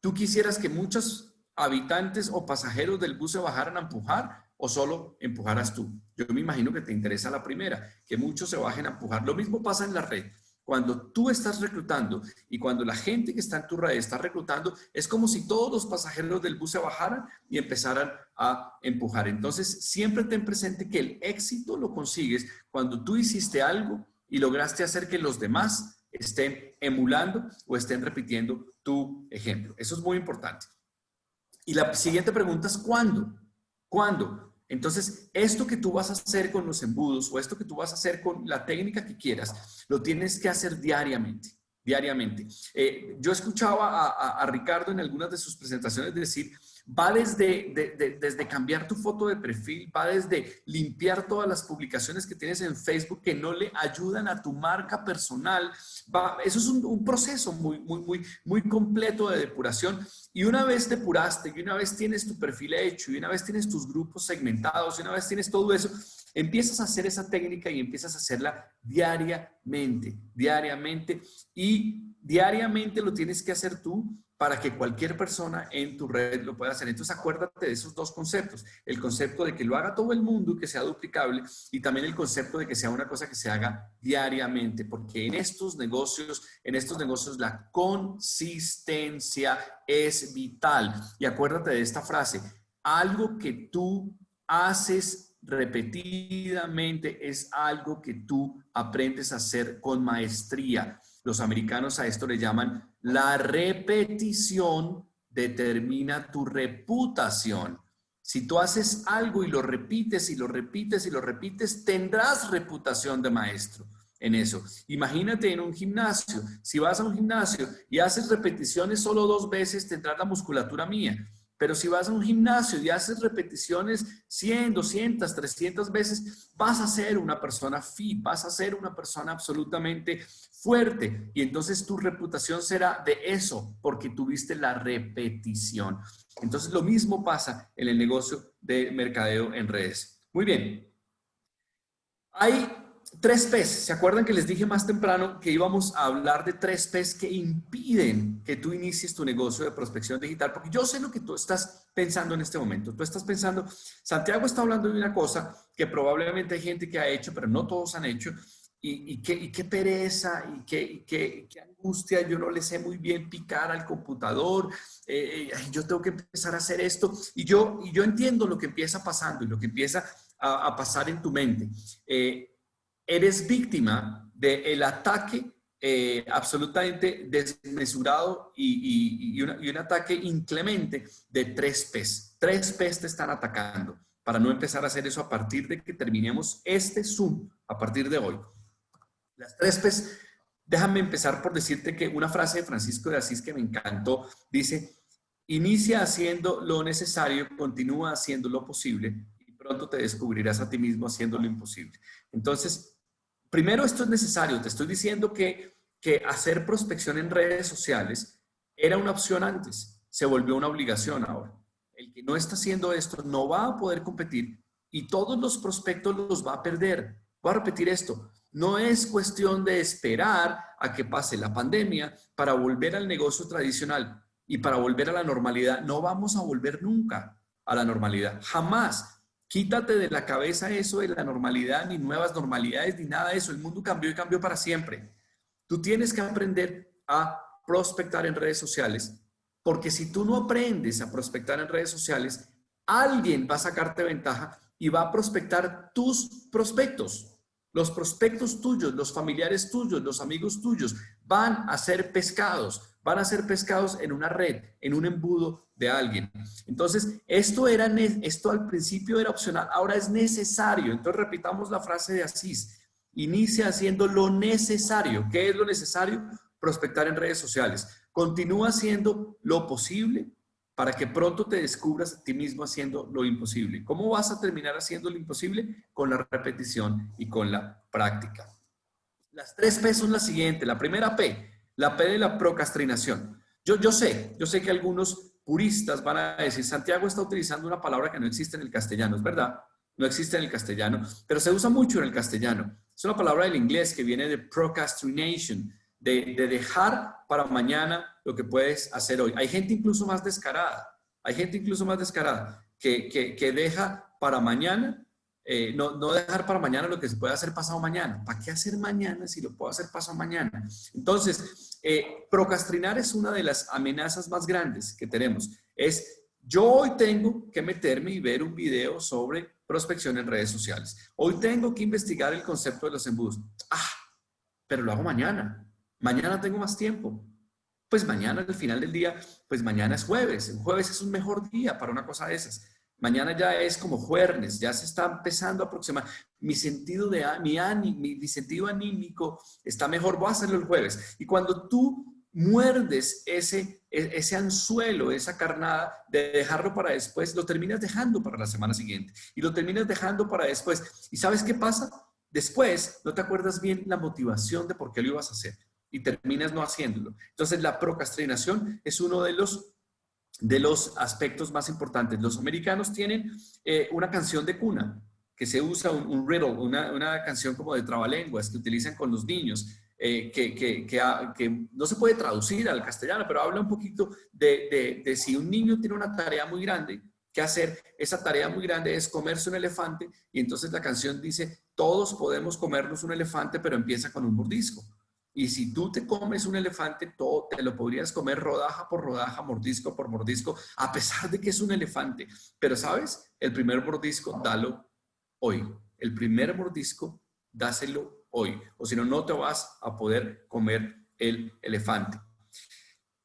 tú quisieras que muchos habitantes o pasajeros del bus se bajaran a empujar o solo empujaras tú. Yo me imagino que te interesa la primera, que muchos se bajen a empujar. Lo mismo pasa en la red. Cuando tú estás reclutando y cuando la gente que está en tu red está reclutando, es como si todos los pasajeros del bus se bajaran y empezaran a empujar. Entonces, siempre ten presente que el éxito lo consigues cuando tú hiciste algo y lograste hacer que los demás estén emulando o estén repitiendo tu ejemplo. Eso es muy importante. Y la siguiente pregunta es ¿cuándo? ¿Cuándo? Entonces, esto que tú vas a hacer con los embudos o esto que tú vas a hacer con la técnica que quieras, lo tienes que hacer diariamente, diariamente. Yo escuchaba a Ricardo en algunas de sus presentaciones decir, va desde cambiar tu foto de perfil, va desde limpiar todas las publicaciones que tienes en Facebook que no le ayudan a tu marca personal. Eso es un proceso muy completo de depuración. Y una vez depuraste, y una vez tienes tu perfil hecho, y una vez tienes tus grupos segmentados, y una vez tienes todo eso, empiezas a hacer esa técnica y empiezas a hacerla diariamente, y diariamente lo tienes que hacer tú para que cualquier persona en tu red lo pueda hacer. Entonces acuérdate de esos dos conceptos, el concepto de que lo haga todo el mundo y que sea duplicable, y también el concepto de que sea una cosa que se haga diariamente, porque en estos negocios la consistencia es vital. Y acuérdate de esta frase, algo que tú haces repetidamente es algo que tú aprendes a hacer con maestría. Los americanos a esto le llaman la repetición determina tu reputación. Si tú haces algo y lo repites y lo repites y lo repites, tendrás reputación de maestro en eso. Imagínate en un gimnasio. Si vas a un gimnasio y haces repeticiones solo 2 veces, tendrás la musculatura mía. Pero si vas a un gimnasio y haces repeticiones 100, 200, 300 veces, vas a ser una persona fit, vas a ser una persona absolutamente fuerte. Y entonces tu reputación será de eso, porque tuviste la repetición. Entonces lo mismo pasa en el negocio de mercadeo en redes. Muy bien. Hay 3 P's. ¿Se acuerdan que les dije más temprano que íbamos a hablar de 3 P's que impiden que tú inicies tu negocio de prospección digital? Porque yo sé lo que tú estás pensando en este momento. Tú estás pensando, Santiago está hablando de una cosa que probablemente hay gente que ha hecho, pero no todos han hecho. Y qué pereza, y qué angustia, yo no le sé muy bien picar al computador, yo tengo que empezar a hacer esto. Y yo entiendo lo que empieza pasando y lo que empieza a pasar en tu mente. Eres víctima del ataque absolutamente desmesurado y un ataque inclemente de 3 P's. 3 P's te están atacando para no empezar a hacer eso a partir de que terminemos este Zoom, a partir de hoy. Las 3 P's, déjame empezar por decirte que una frase de Francisco de Asís que me encantó, dice, inicia haciendo lo necesario, continúa haciendo lo posible y pronto te descubrirás a ti mismo haciendo lo imposible. Entonces, primero esto es necesario. Te estoy diciendo que hacer prospección en redes sociales era una opción antes, se volvió una obligación ahora. El que no está haciendo esto no va a poder competir y todos los prospectos los va a perder. Voy a repetir esto. No es cuestión de esperar a que pase la pandemia para volver al negocio tradicional y para volver a la normalidad. No vamos a volver nunca a la normalidad, jamás. Quítate de la cabeza eso de la normalidad, ni nuevas normalidades, ni nada de eso. El mundo cambió y cambió para siempre. Tú tienes que aprender a prospectar en redes sociales, porque si tú no aprendes a prospectar en redes sociales, alguien va a sacarte ventaja y va a prospectar tus prospectos. Los prospectos tuyos, los familiares tuyos, los amigos tuyos van a ser pescados en una red, en un embudo de alguien. Entonces, esto al principio era opcional, ahora es necesario. Entonces, repitamos la frase de Asís. inicia haciendo lo necesario. ¿Qué es lo necesario? Prospectar en redes sociales. Continúa haciendo lo posible para que pronto te descubras a ti mismo haciendo lo imposible. ¿Cómo vas a terminar haciendo lo imposible? Con la repetición y con la práctica. Las 3 P son las siguientes. La primera P, la P de la procrastinación. Yo sé que algunos puristas van a decir, Santiago está utilizando una palabra que no existe en el castellano, es verdad, no existe en el castellano, pero se usa mucho en el castellano. Es una palabra del inglés que viene de procrastination, de dejar para mañana lo que puedes hacer hoy. Hay gente incluso más descarada, que deja para mañana, no dejar para mañana lo que se puede hacer pasado mañana. ¿Para qué hacer mañana si lo puedo hacer pasado mañana? Entonces, procrastinar es una de las amenazas más grandes que tenemos. Yo hoy tengo que meterme y ver un video sobre prospección en redes sociales. Hoy tengo que investigar el concepto de los embudos. Pero lo hago mañana. Mañana tengo más tiempo. Pues mañana, al final del día, pues mañana es jueves. El jueves es un mejor día para una cosa de esas. Mañana ya es como jueves, ya se está empezando a aproximar. Mi sentido anímico está mejor, voy a hacerlo el jueves. Y cuando tú muerdes ese anzuelo, esa carnada de dejarlo para después, lo terminas dejando para la semana siguiente. Y lo terminas dejando para después. ¿Y sabes qué pasa? Después no te acuerdas bien la motivación de por qué lo ibas a hacer. Y terminas no haciéndolo. Entonces la procrastinación es uno de los aspectos más importantes. Los americanos tienen una canción de cuna que se usa, un riddle, una canción como de trabalenguas que utilizan con los niños, que no se puede traducir al castellano, pero habla un poquito de si un niño tiene una tarea muy grande, ¿qué hacer? Esa tarea muy grande es comerse un elefante, y entonces la canción dice, todos podemos comernos un elefante, pero empieza con un mordisco. Y si tú te comes un elefante, todo te lo podrías comer rodaja por rodaja, mordisco por mordisco, a pesar de que es un elefante. Pero, ¿sabes? El primer mordisco, dalo hoy. El primer mordisco, dáselo hoy. O si no, no te vas a poder comer el elefante.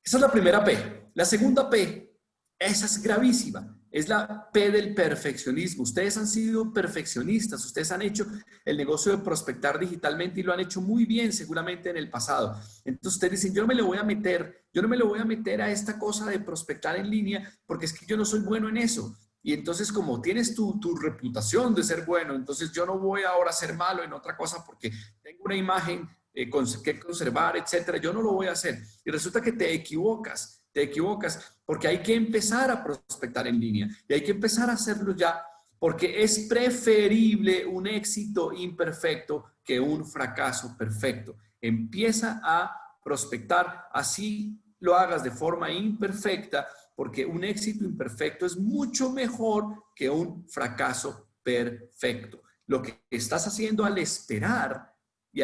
Esa es la primera P. La segunda P, esa es gravísima. Es la P del perfeccionismo. Ustedes han sido perfeccionistas, ustedes han hecho el negocio de prospectar digitalmente y lo han hecho muy bien seguramente en el pasado. Entonces ustedes dicen, yo no me le voy a meter a esta cosa de prospectar en línea porque es que yo no soy bueno en eso. Y entonces como tienes tu reputación de ser bueno, entonces yo no voy ahora a ser malo en otra cosa porque tengo una imagen que conservar, etcétera. Yo no lo voy a hacer. Y resulta que te equivocas porque hay que empezar a prospectar en línea y hay que empezar a hacerlo ya, porque es preferible un éxito imperfecto que un fracaso perfecto. Empieza a prospectar, así lo hagas de forma imperfecta, porque un éxito imperfecto es mucho mejor que un fracaso perfecto. Lo que estás haciendo al esperar y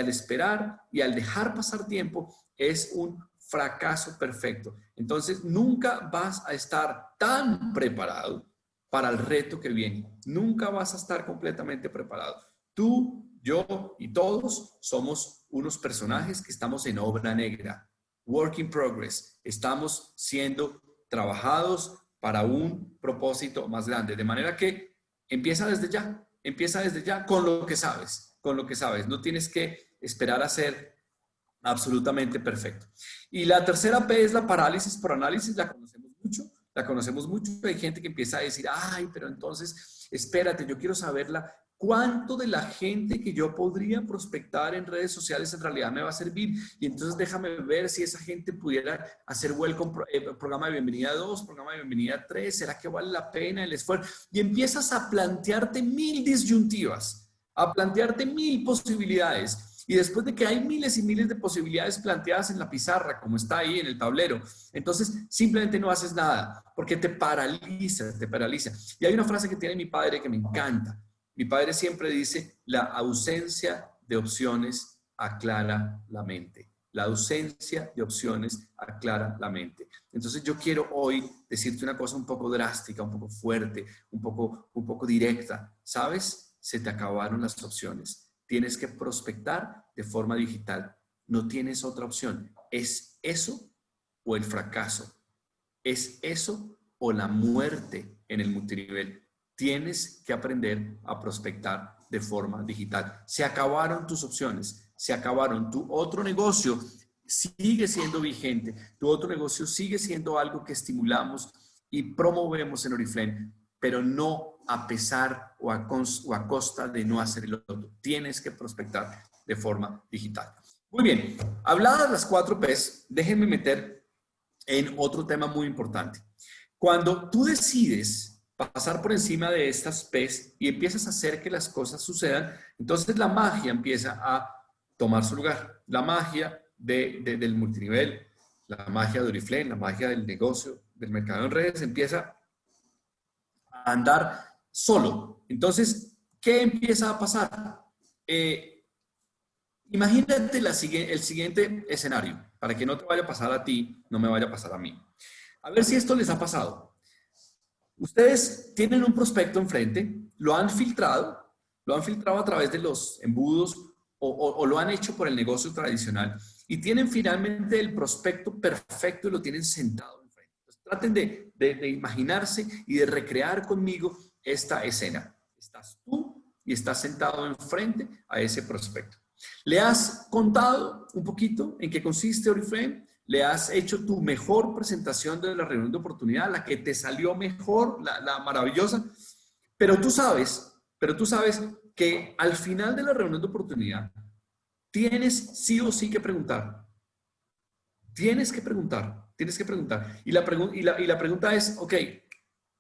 al dejar pasar tiempo es un fracaso perfecto. Entonces, nunca vas a estar tan preparado para el reto que viene. Nunca vas a estar completamente preparado. Tú, yo y todos somos unos personajes que estamos en obra negra, work in progress. Estamos siendo trabajados para un propósito más grande. De manera que empieza desde ya con lo que sabes, No tienes que esperar a ser absolutamente perfecto. Y la tercera P es la parálisis por análisis. La conocemos mucho. Hay gente que empieza a decir, ay, pero entonces, espérate, yo quiero saberla. ¿Cuánto de la gente que yo podría prospectar en redes sociales en realidad me va a servir? Y entonces déjame ver si esa gente pudiera hacer welcome, programa de bienvenida 2, programa de bienvenida 3. ¿Será que vale la pena el esfuerzo? Y empiezas a plantearte 1000 disyuntivas, a plantearte 1000 posibilidades. Y después de que hay miles y miles de posibilidades planteadas en la pizarra, como está ahí en el tablero, entonces simplemente no haces nada, porque te paraliza. Y hay una frase que tiene mi padre que me encanta. Mi padre siempre dice, la ausencia de opciones aclara la mente. La ausencia de opciones aclara la mente. Entonces yo quiero hoy decirte una cosa un poco drástica, un poco fuerte, un poco directa. ¿Sabes? Se te acabaron las opciones. Tienes que prospectar de forma digital. No tienes otra opción. ¿Es eso o el fracaso? ¿Es eso o la muerte en el multinivel? Tienes que aprender a prospectar de forma digital. Se acabaron tus opciones, se acabaron. Tu otro negocio sigue siendo vigente, tu otro negocio sigue siendo algo que estimulamos y promovemos en Oriflame, pero no a pesar o a costa de no hacer el otro. Tienes que prospectar de forma digital. Muy bien, habladas las 4 P's, déjenme meter en otro tema muy importante. Cuando tú decides pasar por encima de estas P's y empiezas a hacer que las cosas sucedan, entonces la magia empieza a tomar su lugar. La magia del multinivel, la magia de Oriflame, la magia del negocio, del mercado en redes, empieza a andar solo. Entonces, ¿qué empieza a pasar? Imagínate el siguiente escenario, para que no te vaya a pasar a ti, no me vaya a pasar a mí. A ver si esto les ha pasado. Ustedes tienen un prospecto enfrente, lo han filtrado a través de los embudos o lo han hecho por el negocio tradicional y tienen finalmente el prospecto perfecto y lo tienen sentado enfrente. Entonces, traten de imaginarse y de recrear conmigo esta escena. Estás tú y estás sentado enfrente a ese prospecto. ¿Le has contado un poquito en qué consiste Oriflame? ¿Le has hecho tu mejor presentación de la reunión de oportunidad, la que te salió mejor, la maravillosa? Pero tú sabes que al final de la reunión de oportunidad tienes sí o sí que preguntar. Tienes que preguntar. Y la pregunta es, ok,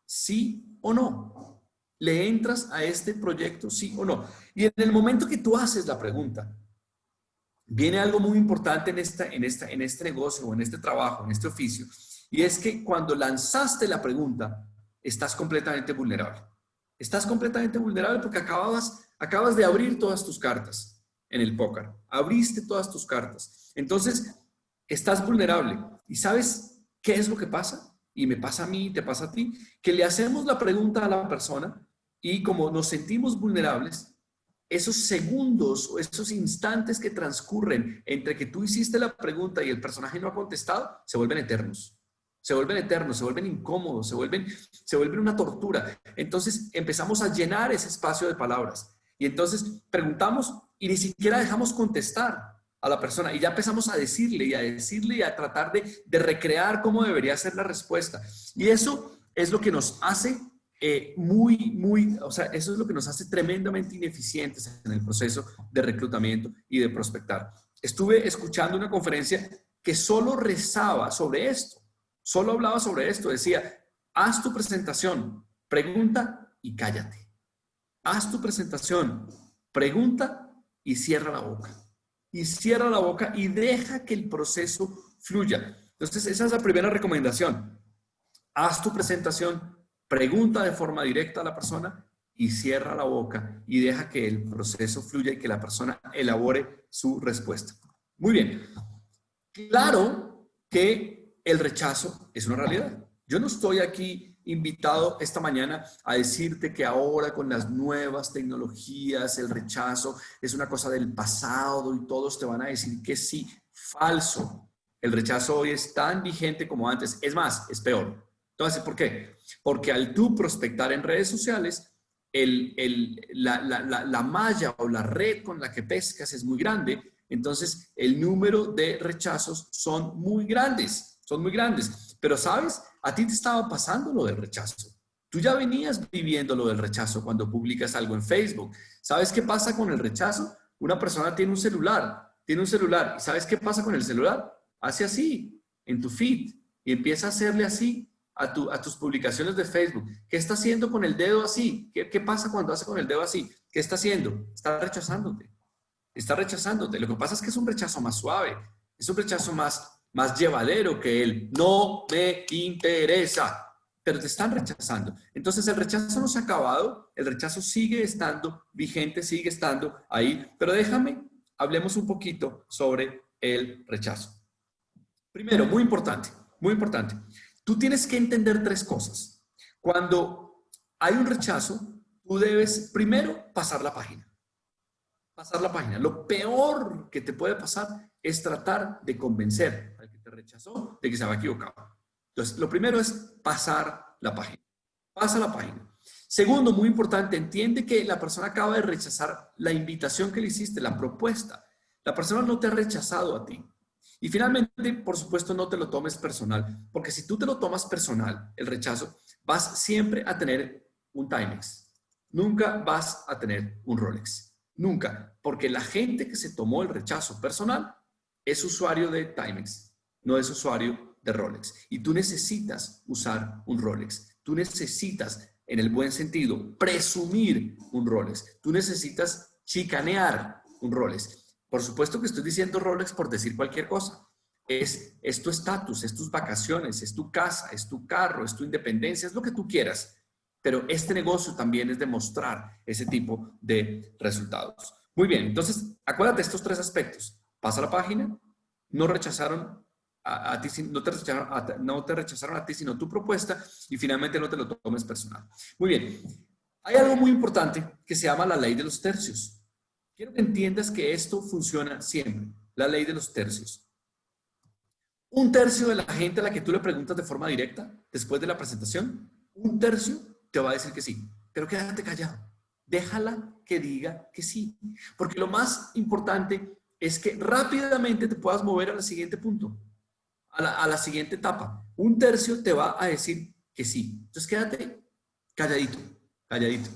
¿sí o no? ¿Le entras a este proyecto, sí o no? Y en el momento que tú haces la pregunta, viene algo muy importante en este negocio o en este trabajo, en este oficio, y es que cuando lanzaste la pregunta, estás completamente vulnerable. Estás completamente vulnerable porque acabas de abrir todas tus cartas en el póker. Abriste todas tus cartas. Entonces, estás vulnerable. ¿Y sabes qué es lo que pasa? Y me pasa a mí, te pasa a ti, que le hacemos la pregunta a la persona y como nos sentimos vulnerables, esos segundos o esos instantes que transcurren entre que tú hiciste la pregunta y el personaje no ha contestado, se vuelven eternos. Se vuelven incómodos, se vuelven una tortura. Entonces empezamos a llenar ese espacio de palabras. Y entonces preguntamos y ni siquiera dejamos contestar a la persona. Y ya empezamos a decirle y a tratar de recrear cómo debería ser la respuesta. Y eso es lo que nos hace eso es lo que nos hace tremendamente ineficientes en el proceso de reclutamiento y de prospectar. Estuve escuchando una conferencia que solo rezaba sobre esto, solo hablaba sobre esto, decía, haz tu presentación, pregunta y cállate. Haz tu presentación, pregunta y cierra la boca. Y cierra la boca y deja que el proceso fluya. Entonces, esa es la primera recomendación. Haz tu presentación, pregunta de forma directa a la persona y cierra la boca y deja que el proceso fluya y que la persona elabore su respuesta. Muy bien. Claro que el rechazo es una realidad. Yo no estoy aquí invitado esta mañana a decirte que ahora con las nuevas tecnologías el rechazo es una cosa del pasado y todos te van a decir que sí. Falso. El rechazo hoy es tan vigente como antes. Es más, es peor. Entonces, ¿por qué? Porque al tú prospectar en redes sociales, la malla o la red con la que pescas es muy grande, entonces el número de rechazos son muy grandes, Pero, ¿sabes? A ti te estaba pasando lo del rechazo. Tú ya venías viviendo lo del rechazo cuando publicas algo en Facebook. ¿Sabes qué pasa con el rechazo? Una persona tiene un celular, ¿y sabes qué pasa con el celular? Hace así, en tu feed, y empieza a hacerle así a tus publicaciones de Facebook. ¿Qué está haciendo con el dedo así? ¿Qué pasa cuando hace con el dedo así? ¿Qué está haciendo? Está rechazándote. Lo que pasa es que es un rechazo más suave, es un rechazo más llevadero que el no me interesa, pero te están rechazando. Entonces el rechazo no se ha acabado, el rechazo sigue estando vigente, sigue estando ahí, pero déjame, hablemos un poquito sobre el rechazo. Primero, muy importante. Tú tienes que entender 3 cosas. Cuando hay un rechazo, tú debes primero pasar la página. Lo peor que te puede pasar es tratar de convencer al que te rechazó de que se había equivocado. Entonces, lo primero es pasar la página. Pasa la página. Segundo, muy importante, entiende que la persona acaba de rechazar la invitación que le hiciste, la propuesta. La persona no te ha rechazado a ti. Y finalmente, por supuesto, no te lo tomes personal, porque si tú te lo tomas personal, el rechazo, vas siempre a tener un Timex. Nunca vas a tener un Rolex. Nunca. Porque la gente que se tomó el rechazo personal es usuario de Timex, no es usuario de Rolex. Y tú necesitas usar un Rolex. Tú necesitas, en el buen sentido, presumir un Rolex. Tú necesitas chicanear un Rolex. Por supuesto que estoy diciendo Rolex por decir cualquier cosa. Es tu estatus, es tus vacaciones, es tu casa, es tu carro, es tu independencia, es lo que tú quieras. Pero este negocio también es demostrar ese tipo de resultados. Muy bien, entonces acuérdate de estos 3 aspectos. Pasa la página, no rechazaron a ti, no te rechazaron a ti, sino tu propuesta, y finalmente no te lo tomes personal. Muy bien, hay algo muy importante que se llama la ley de los tercios. Quiero que entiendas que esto funciona siempre, la ley de los tercios. 1/3 de la gente a la que tú le preguntas de forma directa, después de la presentación, 1/3 te va a decir que sí, pero quédate callado. Déjala que diga que sí, porque lo más importante es que rápidamente te puedas mover al siguiente punto, a la siguiente etapa. 1/3 te va a decir que sí. Entonces quédate calladito, calladito.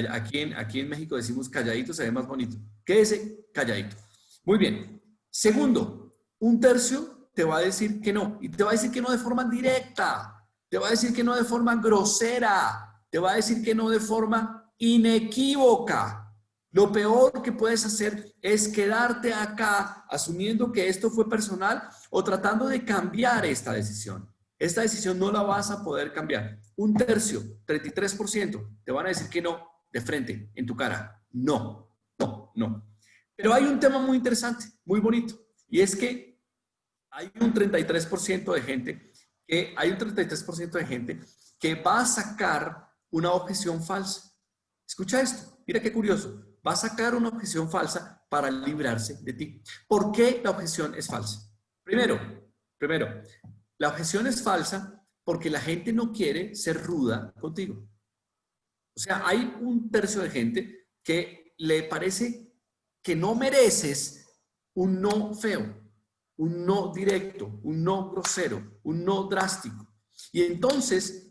Aquí en México decimos calladito se ve más bonito. Quédese calladito. Muy bien. Segundo, 1/3 te va a decir que no. Y te va a decir que no de forma directa. Te va a decir que no de forma grosera. Te va a decir que no de forma inequívoca. Lo peor que puedes hacer es quedarte acá asumiendo que esto fue personal o tratando de cambiar esta decisión. Esta decisión no la vas a poder cambiar. 1/3, 33%, te van a decir que no de frente, en tu cara. No, no, no. Pero hay un tema muy interesante, muy bonito, y es que hay un 33% de gente que va a sacar una objeción falsa. Escucha esto, mira qué curioso. Va a sacar una objeción falsa para librarse de ti. ¿Por qué la objeción es falsa? Primero, la objeción es falsa porque la gente no quiere ser ruda contigo. O sea, hay 1/3 de gente que le parece que no mereces un no feo, un no directo, un no grosero, un no drástico. Y entonces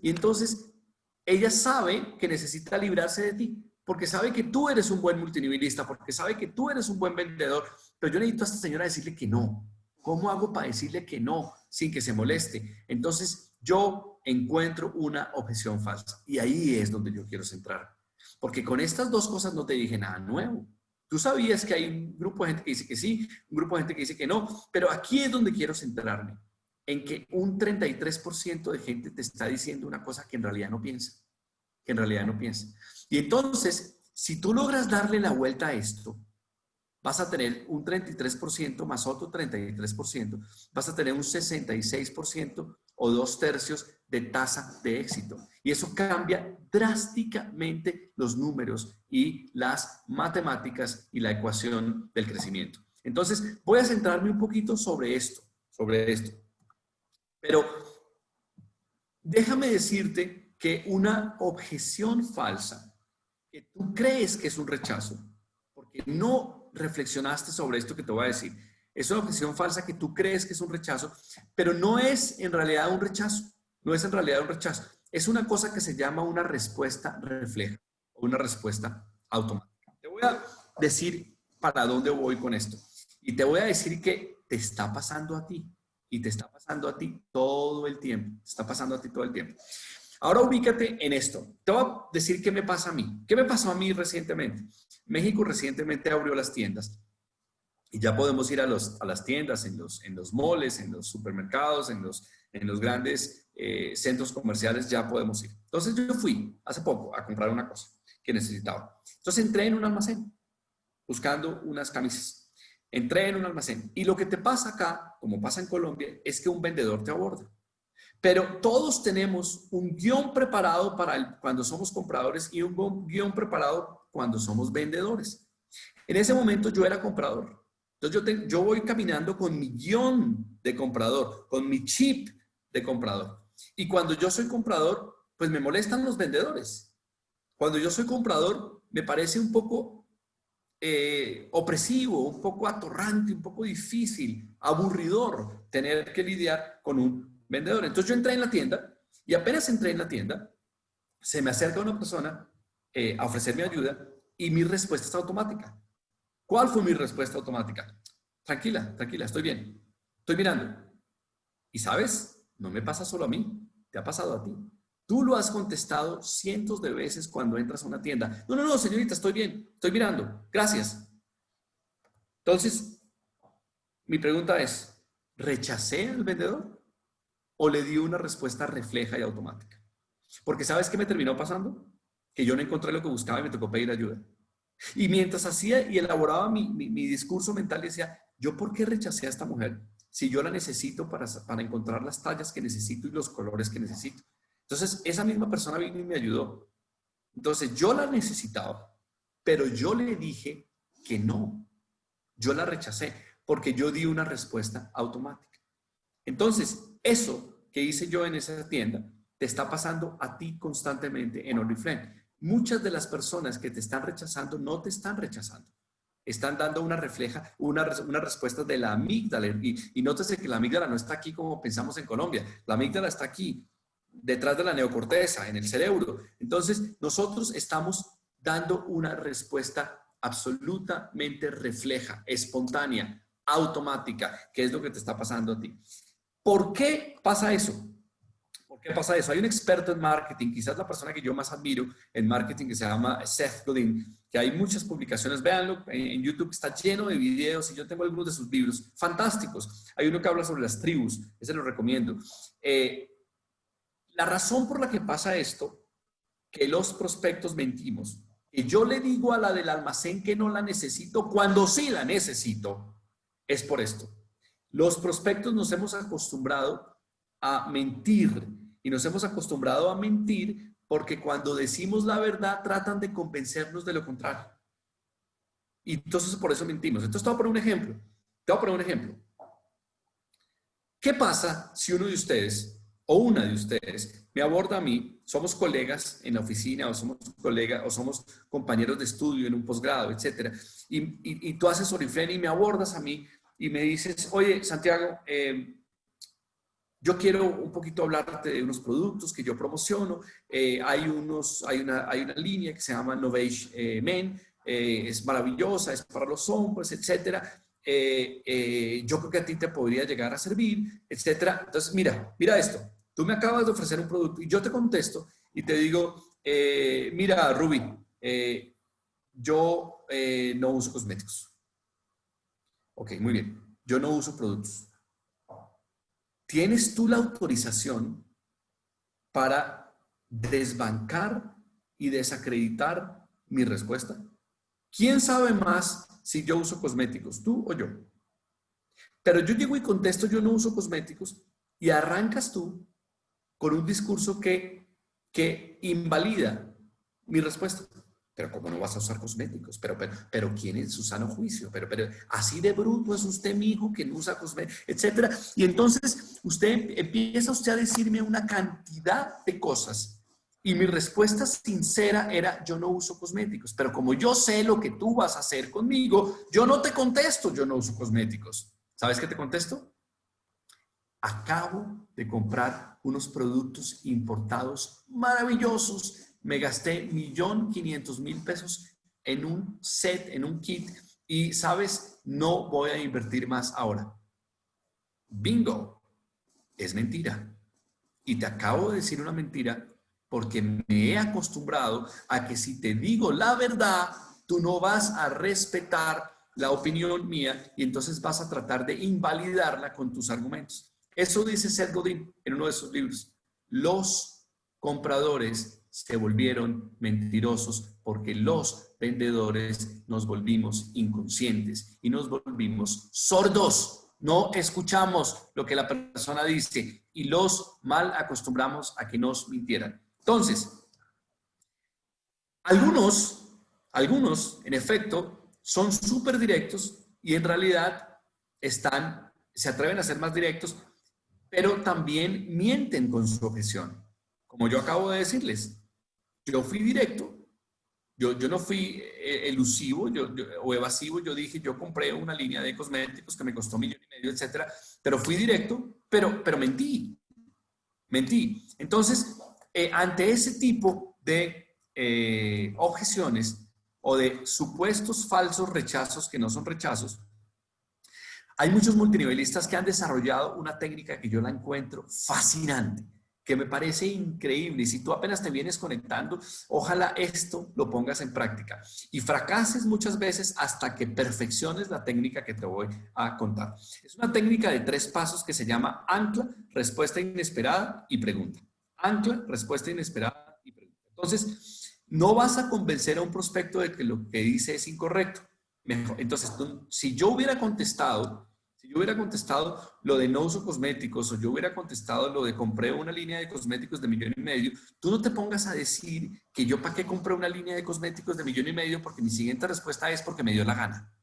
ella sabe que necesita librarse de ti, porque sabe que tú eres un buen multinivelista, porque sabe que tú eres un buen vendedor, pero yo necesito a esta señora decirle que no. ¿Cómo hago para decirle que no sin que se moleste? Entonces yo encuentro una objeción falsa y ahí es donde yo quiero centrar, porque con estas 2 cosas no te dije nada nuevo. Tú sabías que hay un grupo de gente que dice que sí, un grupo de gente que dice que no, pero aquí es donde quiero centrarme, en que un 33% de gente te está diciendo una cosa que en realidad no piensa, Y entonces, si tú logras darle la vuelta a esto, vas a tener un 33% más otro 33%, vas a tener un 66% o 2/3 de tasa de éxito. Y eso cambia drásticamente los números y las matemáticas y la ecuación del crecimiento. Entonces, voy a centrarme un poquito sobre esto. Pero déjame decirte que una objeción falsa, que tú crees que es un rechazo, porque no reflexionaste sobre esto que te voy a decir, es una objeción falsa que tú crees que es un rechazo, pero no es en realidad un rechazo, es una cosa que se llama una respuesta refleja o una respuesta automática. Te voy a decir para dónde voy con esto y te voy a decir que te está pasando a ti y te está pasando a ti todo el tiempo, Ahora ubícate en esto. Te voy a decir qué me pasa a mí. ¿Qué me pasó a mí recientemente? México recientemente abrió las tiendas y ya podemos ir a las tiendas, en los malls, en los supermercados, en los grandes centros comerciales, ya podemos ir. Entonces yo fui hace poco a comprar una cosa que necesitaba. Entonces entré en un almacén buscando unas camisas. Entré en un almacén y lo que te pasa acá, como pasa en Colombia, es que un vendedor te aborda. Pero todos tenemos un guión preparado para cuando somos compradores y un guión preparado cuando somos vendedores. En ese momento yo era comprador. Entonces yo voy caminando con mi guión de comprador, con mi chip de comprador. Y cuando yo soy comprador, pues me molestan los vendedores. Cuando yo soy comprador, me parece un poco opresivo, un poco atorrante, un poco difícil, aburridor tener que lidiar con un vendedor. Entonces yo entré en la tienda y apenas entré en la tienda, se me acerca una persona a ofrecerme ayuda y mi respuesta es automática. ¿Cuál fue mi respuesta automática? Tranquila, tranquila, estoy bien. Estoy mirando. Y sabes, no me pasa solo a mí, te ha pasado a ti. Tú lo has contestado cientos de veces cuando entras a una tienda. No, no, no, señorita, estoy bien, estoy mirando, gracias. Entonces, mi pregunta es, ¿rechacé al vendedor o le di una respuesta refleja y automática? Porque ¿sabes qué me terminó pasando? Que yo no encontré lo que buscaba y me tocó pedir ayuda. Y mientras hacía y elaboraba mi discurso mental, decía, ¿yo por qué rechacé a esta mujer? Si yo la necesito para encontrar las tallas que necesito y los colores que necesito. Entonces, esa misma persona vino y me ayudó. Entonces, yo la necesitaba, pero yo le dije que no. Yo la rechacé porque yo di una respuesta automática. Entonces, eso que hice yo en esa tienda te está pasando a ti constantemente en Oriflame. Muchas de las personas que te están rechazando no te están rechazando. Están dando una respuesta de la amígdala. Y nótese que la amígdala no está aquí como pensamos en Colombia. La amígdala está aquí, detrás de la neocorteza, en el cerebro. Entonces, nosotros estamos dando una respuesta absolutamente refleja, espontánea, automática, que es lo que te está pasando a ti. ¿Por qué pasa eso? ¿Por qué pasa eso? Hay un experto en marketing, quizás la persona que yo más admiro en marketing, que se llama Seth Godin, que hay muchas publicaciones, véanlo, en YouTube está lleno de videos y yo tengo algunos de sus libros fantásticos. Hay uno que habla sobre las tribus, ese lo recomiendo. La razón por la que pasa esto, que los prospectos mentimos, que yo le digo a la del almacén que no la necesito cuando sí la necesito, es por esto. Los prospectos nos hemos acostumbrado a mentir y nos hemos acostumbrado a mentir porque cuando decimos la verdad tratan de convencernos de lo contrario. Y entonces por eso mentimos. Entonces te voy a poner un ejemplo. Te voy a poner un ejemplo. ¿Qué pasa si uno de ustedes o una de ustedes me aborda a mí, somos colegas en la oficina o somos colegas o somos compañeros de estudio en un posgrado, etcétera, y tú haces Oriflame y me abordas a mí y me dices, oye, Santiago, yo quiero un poquito hablarte de unos productos que yo promociono. Hay una línea que se llama Novage Men, es maravillosa, es para los hombres, etcétera. Yo creo que a ti te podría llegar a servir, etcétera. Entonces, mira esto. Tú me acabas de ofrecer un producto y yo te contesto y te digo, mira, Ruby, yo no uso cosméticos. Ok, muy bien. Yo no uso productos. ¿Tienes tú la autorización para desbancar y desacreditar mi respuesta? ¿Quién sabe más si yo uso cosméticos, tú o yo? Pero yo llego y contesto, yo no uso cosméticos, y arrancas tú con un discurso que invalida mi respuesta. Pero ¿cómo no vas a usar cosméticos? Pero ¿quién es su sano juicio? Pero así de bruto es usted, mi hijo, que no usa cosméticos, etcétera. Y entonces empieza a decirme una cantidad de cosas. Y mi respuesta sincera era, yo no uso cosméticos. Pero como yo sé lo que tú vas a hacer conmigo, yo no te contesto, yo no uso cosméticos. ¿Sabes qué te contesto? Acabo de comprar unos productos importados maravillosos. Me gasté $1.500.000 en un set, en un kit. Y, ¿sabes? No voy a invertir más ahora. Bingo. Es mentira. Y te acabo de decir una mentira porque me he acostumbrado a que si te digo la verdad, tú no vas a respetar la opinión mía y entonces vas a tratar de invalidarla con tus argumentos. Eso dice Seth Godin en uno de sus libros. Los compradores se volvieron mentirosos porque los vendedores nos volvimos inconscientes y nos volvimos sordos. No escuchamos lo que la persona dice y los mal acostumbramos a que nos mintieran. Entonces, algunos, en efecto, son súper directos y en realidad se atreven a ser más directos, pero también mienten con su objeción. Como yo acabo de decirles, yo fui directo Yo no fui elusivo o evasivo. Yo dije, yo compré una línea de cosméticos que me costó 1,5 millones, etcétera, pero fui directo, pero mentí. Mentí. Entonces, ante ese tipo de objeciones o de supuestos falsos rechazos que no son rechazos, hay muchos multinivelistas que han desarrollado una técnica que yo la encuentro fascinante, que me parece increíble. Y si tú apenas te vienes conectando, ojalá esto lo pongas en práctica y fracases muchas veces hasta que perfecciones la técnica que te voy a contar. Es una técnica de 3 pasos que se llama ancla, respuesta inesperada y pregunta. Ancla, respuesta inesperada y pregunta. Entonces, no vas a convencer a un prospecto de que lo que dice es incorrecto. Mejor. Entonces, si yo hubiera contestado lo de no uso cosméticos, o yo hubiera contestado lo de compré una línea de cosméticos de 1,5 millones, tú no te pongas a decir que yo para qué compré una línea de cosméticos de 1,5 millones porque mi siguiente respuesta es porque me dio la gana.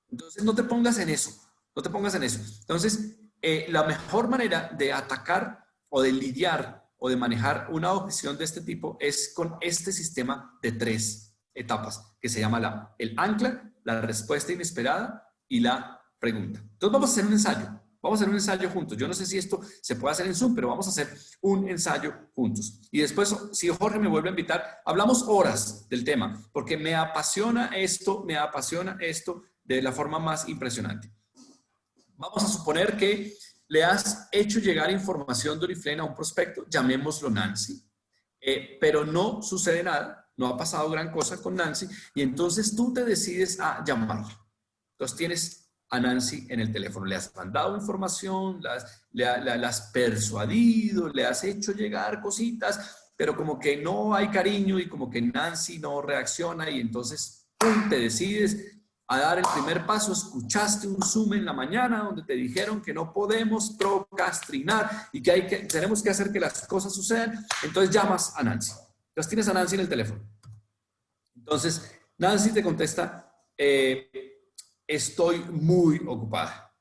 Entonces, no te pongas en eso. No te pongas en eso. Entonces, la mejor manera de atacar o de lidiar o de manejar una objeción de este tipo es con este sistema de 3 etapas que se llama el ancla, la respuesta inesperada y la pregunta. Entonces vamos a hacer un ensayo. Vamos a hacer un ensayo juntos. Yo no sé si esto se puede hacer en Zoom, pero vamos a hacer un ensayo juntos. Y después, si Jorge me vuelve a invitar, hablamos horas del tema, porque me apasiona esto de la forma más impresionante. Vamos a suponer que le has hecho llegar información de Oriflame a un prospecto, llamémoslo Nancy, pero no sucede nada, no ha pasado gran cosa con Nancy, y entonces tú te decides a llamarla. Entonces tienes a Nancy en el teléfono, le has mandado información, la has persuadido, le has hecho llegar cositas, pero como que no hay cariño y como que Nancy no reacciona, y entonces ¡pum!, te decides a dar el primer paso. Escuchaste un Zoom en la mañana donde te dijeron que no podemos procrastinar y que tenemos que hacer que las cosas sucedan. Entonces llamas a Nancy. Entonces tienes a Nancy en el teléfono. Entonces Nancy te contesta, estoy muy ocupada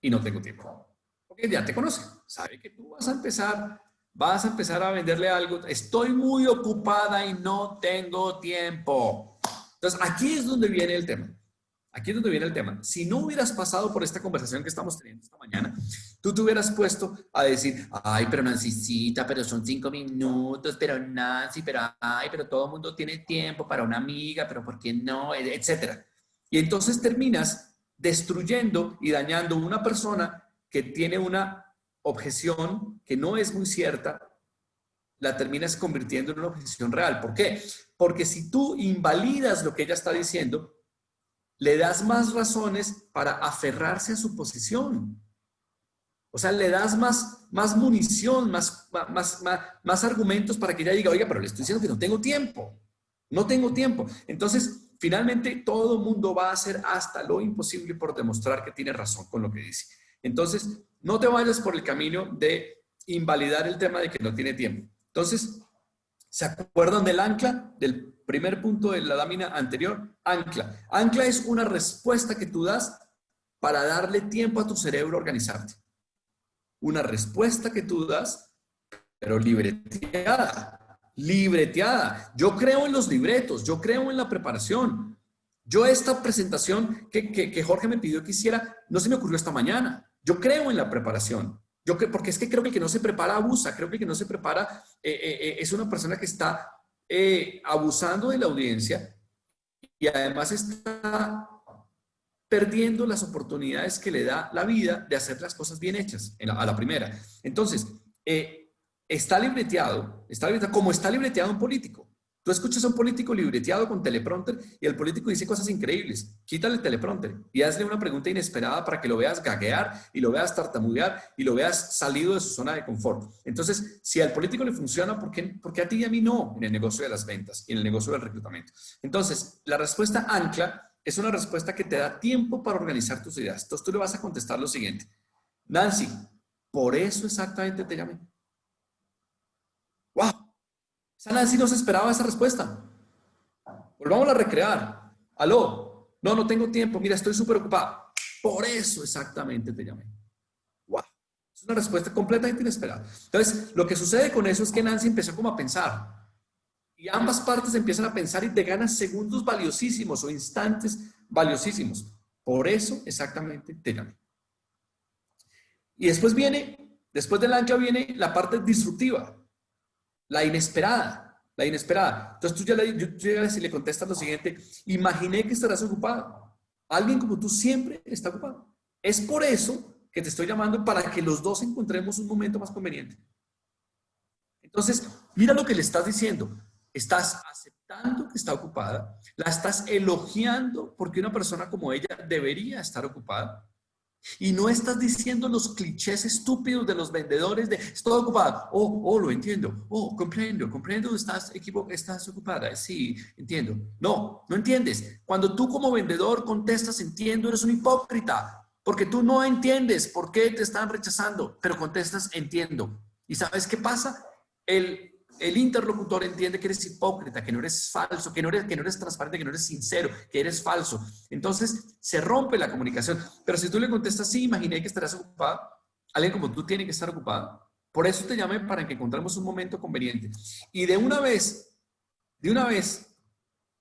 y no tengo tiempo. Porque ya te conoce, sabe que tú vas a empezar a venderle algo. Estoy muy ocupada y no tengo tiempo. Entonces aquí es donde viene el tema. Aquí es donde viene el tema. Si no hubieras pasado por esta conversación que estamos teniendo esta mañana, tú te hubieras puesto a decir, ay, pero Nancycita, pero son 5 minutos, pero Nancy, pero todo el mundo tiene tiempo para una amiga, pero ¿por qué no? Etcétera. Y entonces terminas destruyendo y dañando una persona que tiene una objeción que no es muy cierta, la terminas convirtiendo en una objeción real. ¿Por qué? Porque si tú invalidas lo que ella está diciendo, le das más razones para aferrarse a su posición. O sea, le das más munición, más argumentos para que ella diga, oiga, pero le estoy diciendo que no tengo tiempo. No tengo tiempo. Entonces, finalmente, todo el mundo va a hacer hasta lo imposible por demostrar que tiene razón con lo que dice. Entonces, no te vayas por el camino de invalidar el tema de que no tiene tiempo. Entonces, ¿se acuerdan del ancla? Del primer punto de la lámina anterior. Ancla. Ancla es una respuesta que tú das para darle tiempo a tu cerebro a organizarte. Una respuesta que tú das, pero libreteada. Libreteada. Yo creo en los libretos, yo creo en la preparación. Yo esta presentación que Jorge me pidió que hiciera, no se me ocurrió esta mañana. Yo creo en la preparación. Porque es que creo que el que no se prepara abusa. Creo que el que no se prepara es una persona que está abusando de la audiencia y además está perdiendo las oportunidades que le da la vida de hacer las cosas bien hechas a la primera. Entonces, está libreteado como está libreteado un político. Tú escuchas a un político libreteado con teleprompter y el político dice cosas increíbles. Quítale el teleprompter y hazle una pregunta inesperada para que lo veas gaguear y lo veas tartamudear y lo veas salido de su zona de confort. Entonces, si al político le funciona, ¿por qué a ti y a mí no en el negocio de las ventas y en el negocio del reclutamiento? Entonces, la respuesta ancla es una respuesta que te da tiempo para organizar tus ideas. Entonces, tú le vas a contestar lo siguiente. Nancy, por eso exactamente te llamé. ¡Wow! Esa Nancy no se esperaba esa respuesta. Volvámosla a recrear. Aló, no tengo tiempo. Mira, estoy súper ocupada. Por eso exactamente te llamé. ¡Wow! Es una respuesta completamente inesperada. Entonces, lo que sucede con eso es que Nancy empezó como a pensar. Y ambas partes empiezan a pensar y te ganas segundos valiosísimos o instantes valiosísimos. Por eso exactamente te llamé. Y después del ancla viene la parte disruptiva, la inesperada, la inesperada. Entonces tú ya le contestas lo siguiente: imaginé que estarás ocupado. Alguien como tú siempre está ocupado. Es por eso que te estoy llamando, para que los dos encontremos un momento más conveniente. Entonces, mira lo que le estás diciendo. Estás aceptando que está ocupada, la estás elogiando porque una persona como ella debería estar ocupada. Y no estás diciendo los clichés estúpidos de los vendedores de estoy ocupada. Lo entiendo. Comprendo, estás ocupada. Sí, entiendo. No entiendes. Cuando tú como vendedor contestas entiendo, eres un hipócrita. Porque tú no entiendes por qué te están rechazando, pero contestas entiendo. ¿Y sabes qué pasa? El interlocutor entiende que eres hipócrita, que no eres falso, que no eres transparente, que no eres sincero, que eres falso. Entonces se rompe la comunicación. Pero si tú le contestas, sí, imaginé que estarás ocupada, alguien como tú tiene que estar ocupada. Por eso te llamé, para que encontremos un momento conveniente. Y de una vez,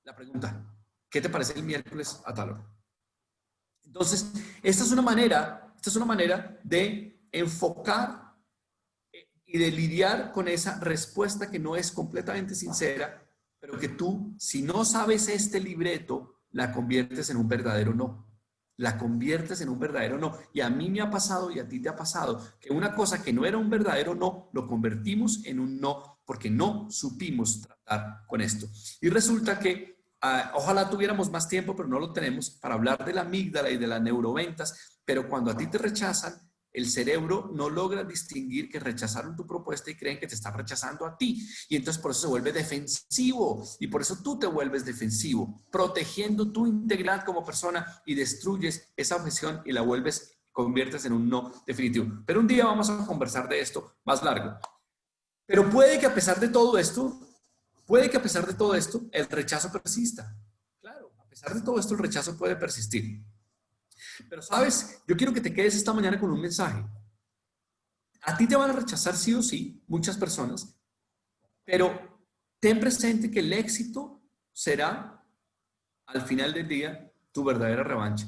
la pregunta: ¿qué te parece el miércoles a tal hora? Entonces, esta es una manera de enfocar y de lidiar con esa respuesta que no es completamente sincera, pero que tú, si no sabes este libreto, la conviertes en un verdadero no. La conviertes en un verdadero no. Y a mí me ha pasado, y a ti te ha pasado, que una cosa que no era un verdadero no, lo convertimos en un no, porque no supimos tratar con esto. Y resulta que ojalá tuviéramos más tiempo, pero no lo tenemos, para hablar de la amígdala y de las neuroventas, pero cuando a ti te rechazan, el cerebro no logra distinguir que rechazaron tu propuesta y creen que te están rechazando a ti. Y entonces por eso se vuelve defensivo. Y por eso tú te vuelves defensivo, protegiendo tu integridad como persona, y destruyes esa objeción y la conviertes en un no definitivo. Pero un día vamos a conversar de esto más largo. Pero puede que a pesar de todo esto, el rechazo persista. Claro, a pesar de todo esto, el rechazo puede persistir. Pero, ¿sabes? Yo quiero que te quedes esta mañana con un mensaje. A ti te van a rechazar sí o sí, muchas personas, pero ten presente que el éxito será, al final del día, tu verdadera revancha.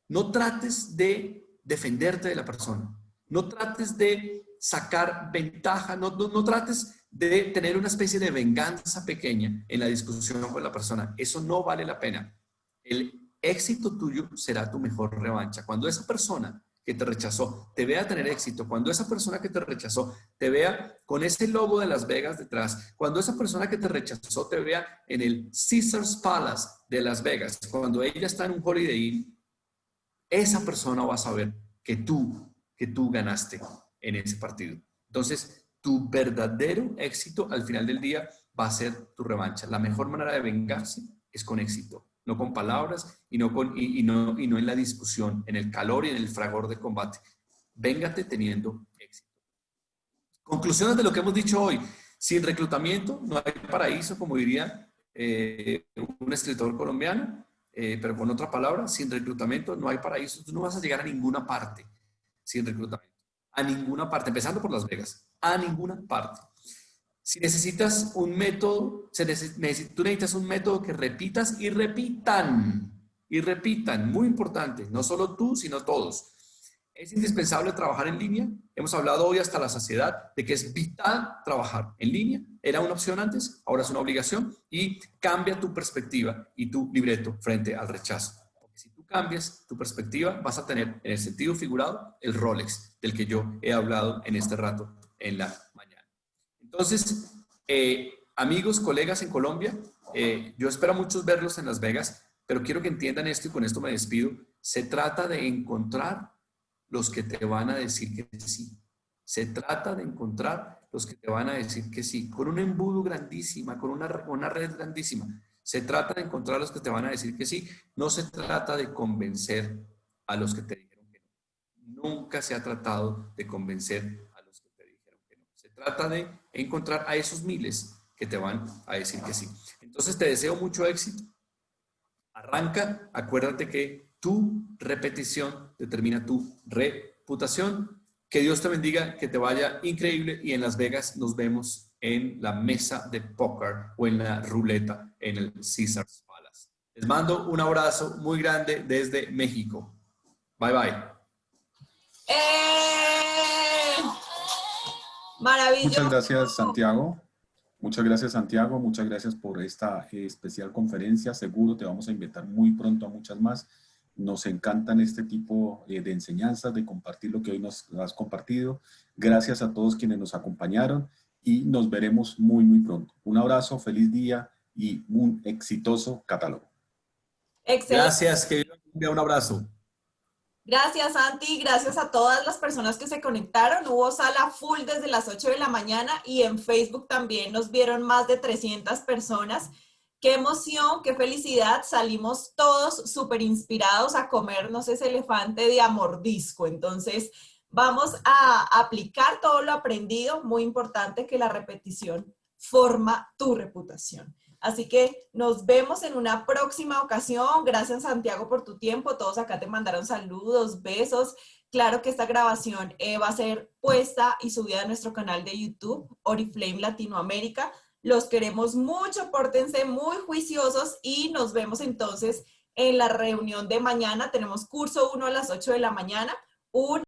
No trates de defenderte de la persona. No trates de sacar ventaja. No trates de tener una especie de venganza pequeña en la discusión con la persona. Eso no vale la pena. El éxito tuyo será tu mejor revancha. Cuando esa persona que te rechazó te vea tener éxito, cuando esa persona que te rechazó te vea con ese logo de Las Vegas detrás, cuando esa persona que te rechazó te vea en el Caesars Palace de Las Vegas, cuando ella está en un Holiday Inn, esa persona va a saber que tú ganaste en ese partido. Entonces, tu verdadero éxito al final del día va a ser tu revancha. La mejor manera de vengarse es con éxito, no con palabras y no en la discusión, en el calor y en el fragor de combate. Véngate teniendo éxito. Conclusiones de lo que hemos dicho hoy. Sin reclutamiento no hay paraíso, como diría un escritor colombiano, pero con otra palabra: sin reclutamiento no hay paraíso. Tú no vas a llegar a ninguna parte sin reclutamiento. A ninguna parte, empezando por Las Vegas, a ninguna parte. Si necesitas un método, tú necesitas un método que repitas y repitan, muy importante, no solo tú, sino todos. Es indispensable trabajar en línea. Hemos hablado hoy hasta la saciedad de que es vital trabajar en línea. Era una opción antes, ahora es una obligación, y cambia tu perspectiva y tu libreto frente al rechazo. Porque si tú cambias tu perspectiva, vas a tener, en el sentido figurado, el Rolex del que yo he hablado en este rato en la mañana. Entonces, amigos, colegas en Colombia, yo espero a muchos verlos en Las Vegas, pero quiero que entiendan esto, y con esto me despido. Se trata de encontrar los que te van a decir que sí. Se trata de encontrar los que te van a decir que sí, con un embudo grandísima, con una red grandísima. Se trata de encontrar los que te van a decir que sí. No se trata de convencer a los que te dijeron que no. Nunca se ha tratado de convencer a los que te dijeron que no. Se trata de encontrar a esos miles que te van a decir que sí. Entonces te deseo mucho éxito. Arranca, acuérdate que tu repetición determina tu reputación. Que Dios te bendiga, que te vaya increíble, y en Las Vegas nos vemos en la mesa de póker o en la ruleta en el Caesars Palace. Les mando un abrazo muy grande desde México. Bye, bye. Maravilloso. Muchas gracias, Santiago. Muchas gracias, Santiago. Muchas gracias por esta especial conferencia. Seguro te vamos a invitar muy pronto a muchas más. Nos encantan este tipo de enseñanzas, de compartir lo que hoy nos has compartido. Gracias a todos quienes nos acompañaron y nos veremos muy, muy pronto. Un abrazo, feliz día y un exitoso catálogo. Excelente. Gracias, que un abrazo. Gracias, Santi. Gracias a todas las personas que se conectaron. Hubo sala full desde las 8 de la mañana y en Facebook también nos vieron más de 300 personas. Qué emoción, qué felicidad. Salimos todos súper inspirados a comernos ese elefante de a mordisco. Entonces, vamos a aplicar todo lo aprendido. Muy importante que la repetición forma tu reputación. Así que nos vemos en una próxima ocasión. Gracias, Santiago, por tu tiempo. Todos acá te mandaron saludos, besos. Claro que esta grabación va a ser puesta y subida a nuestro canal de YouTube, Oriflame Latinoamérica. Los queremos mucho, pórtense muy juiciosos y nos vemos entonces en la reunión de mañana. Tenemos curso 1 a las 8 de la mañana. Un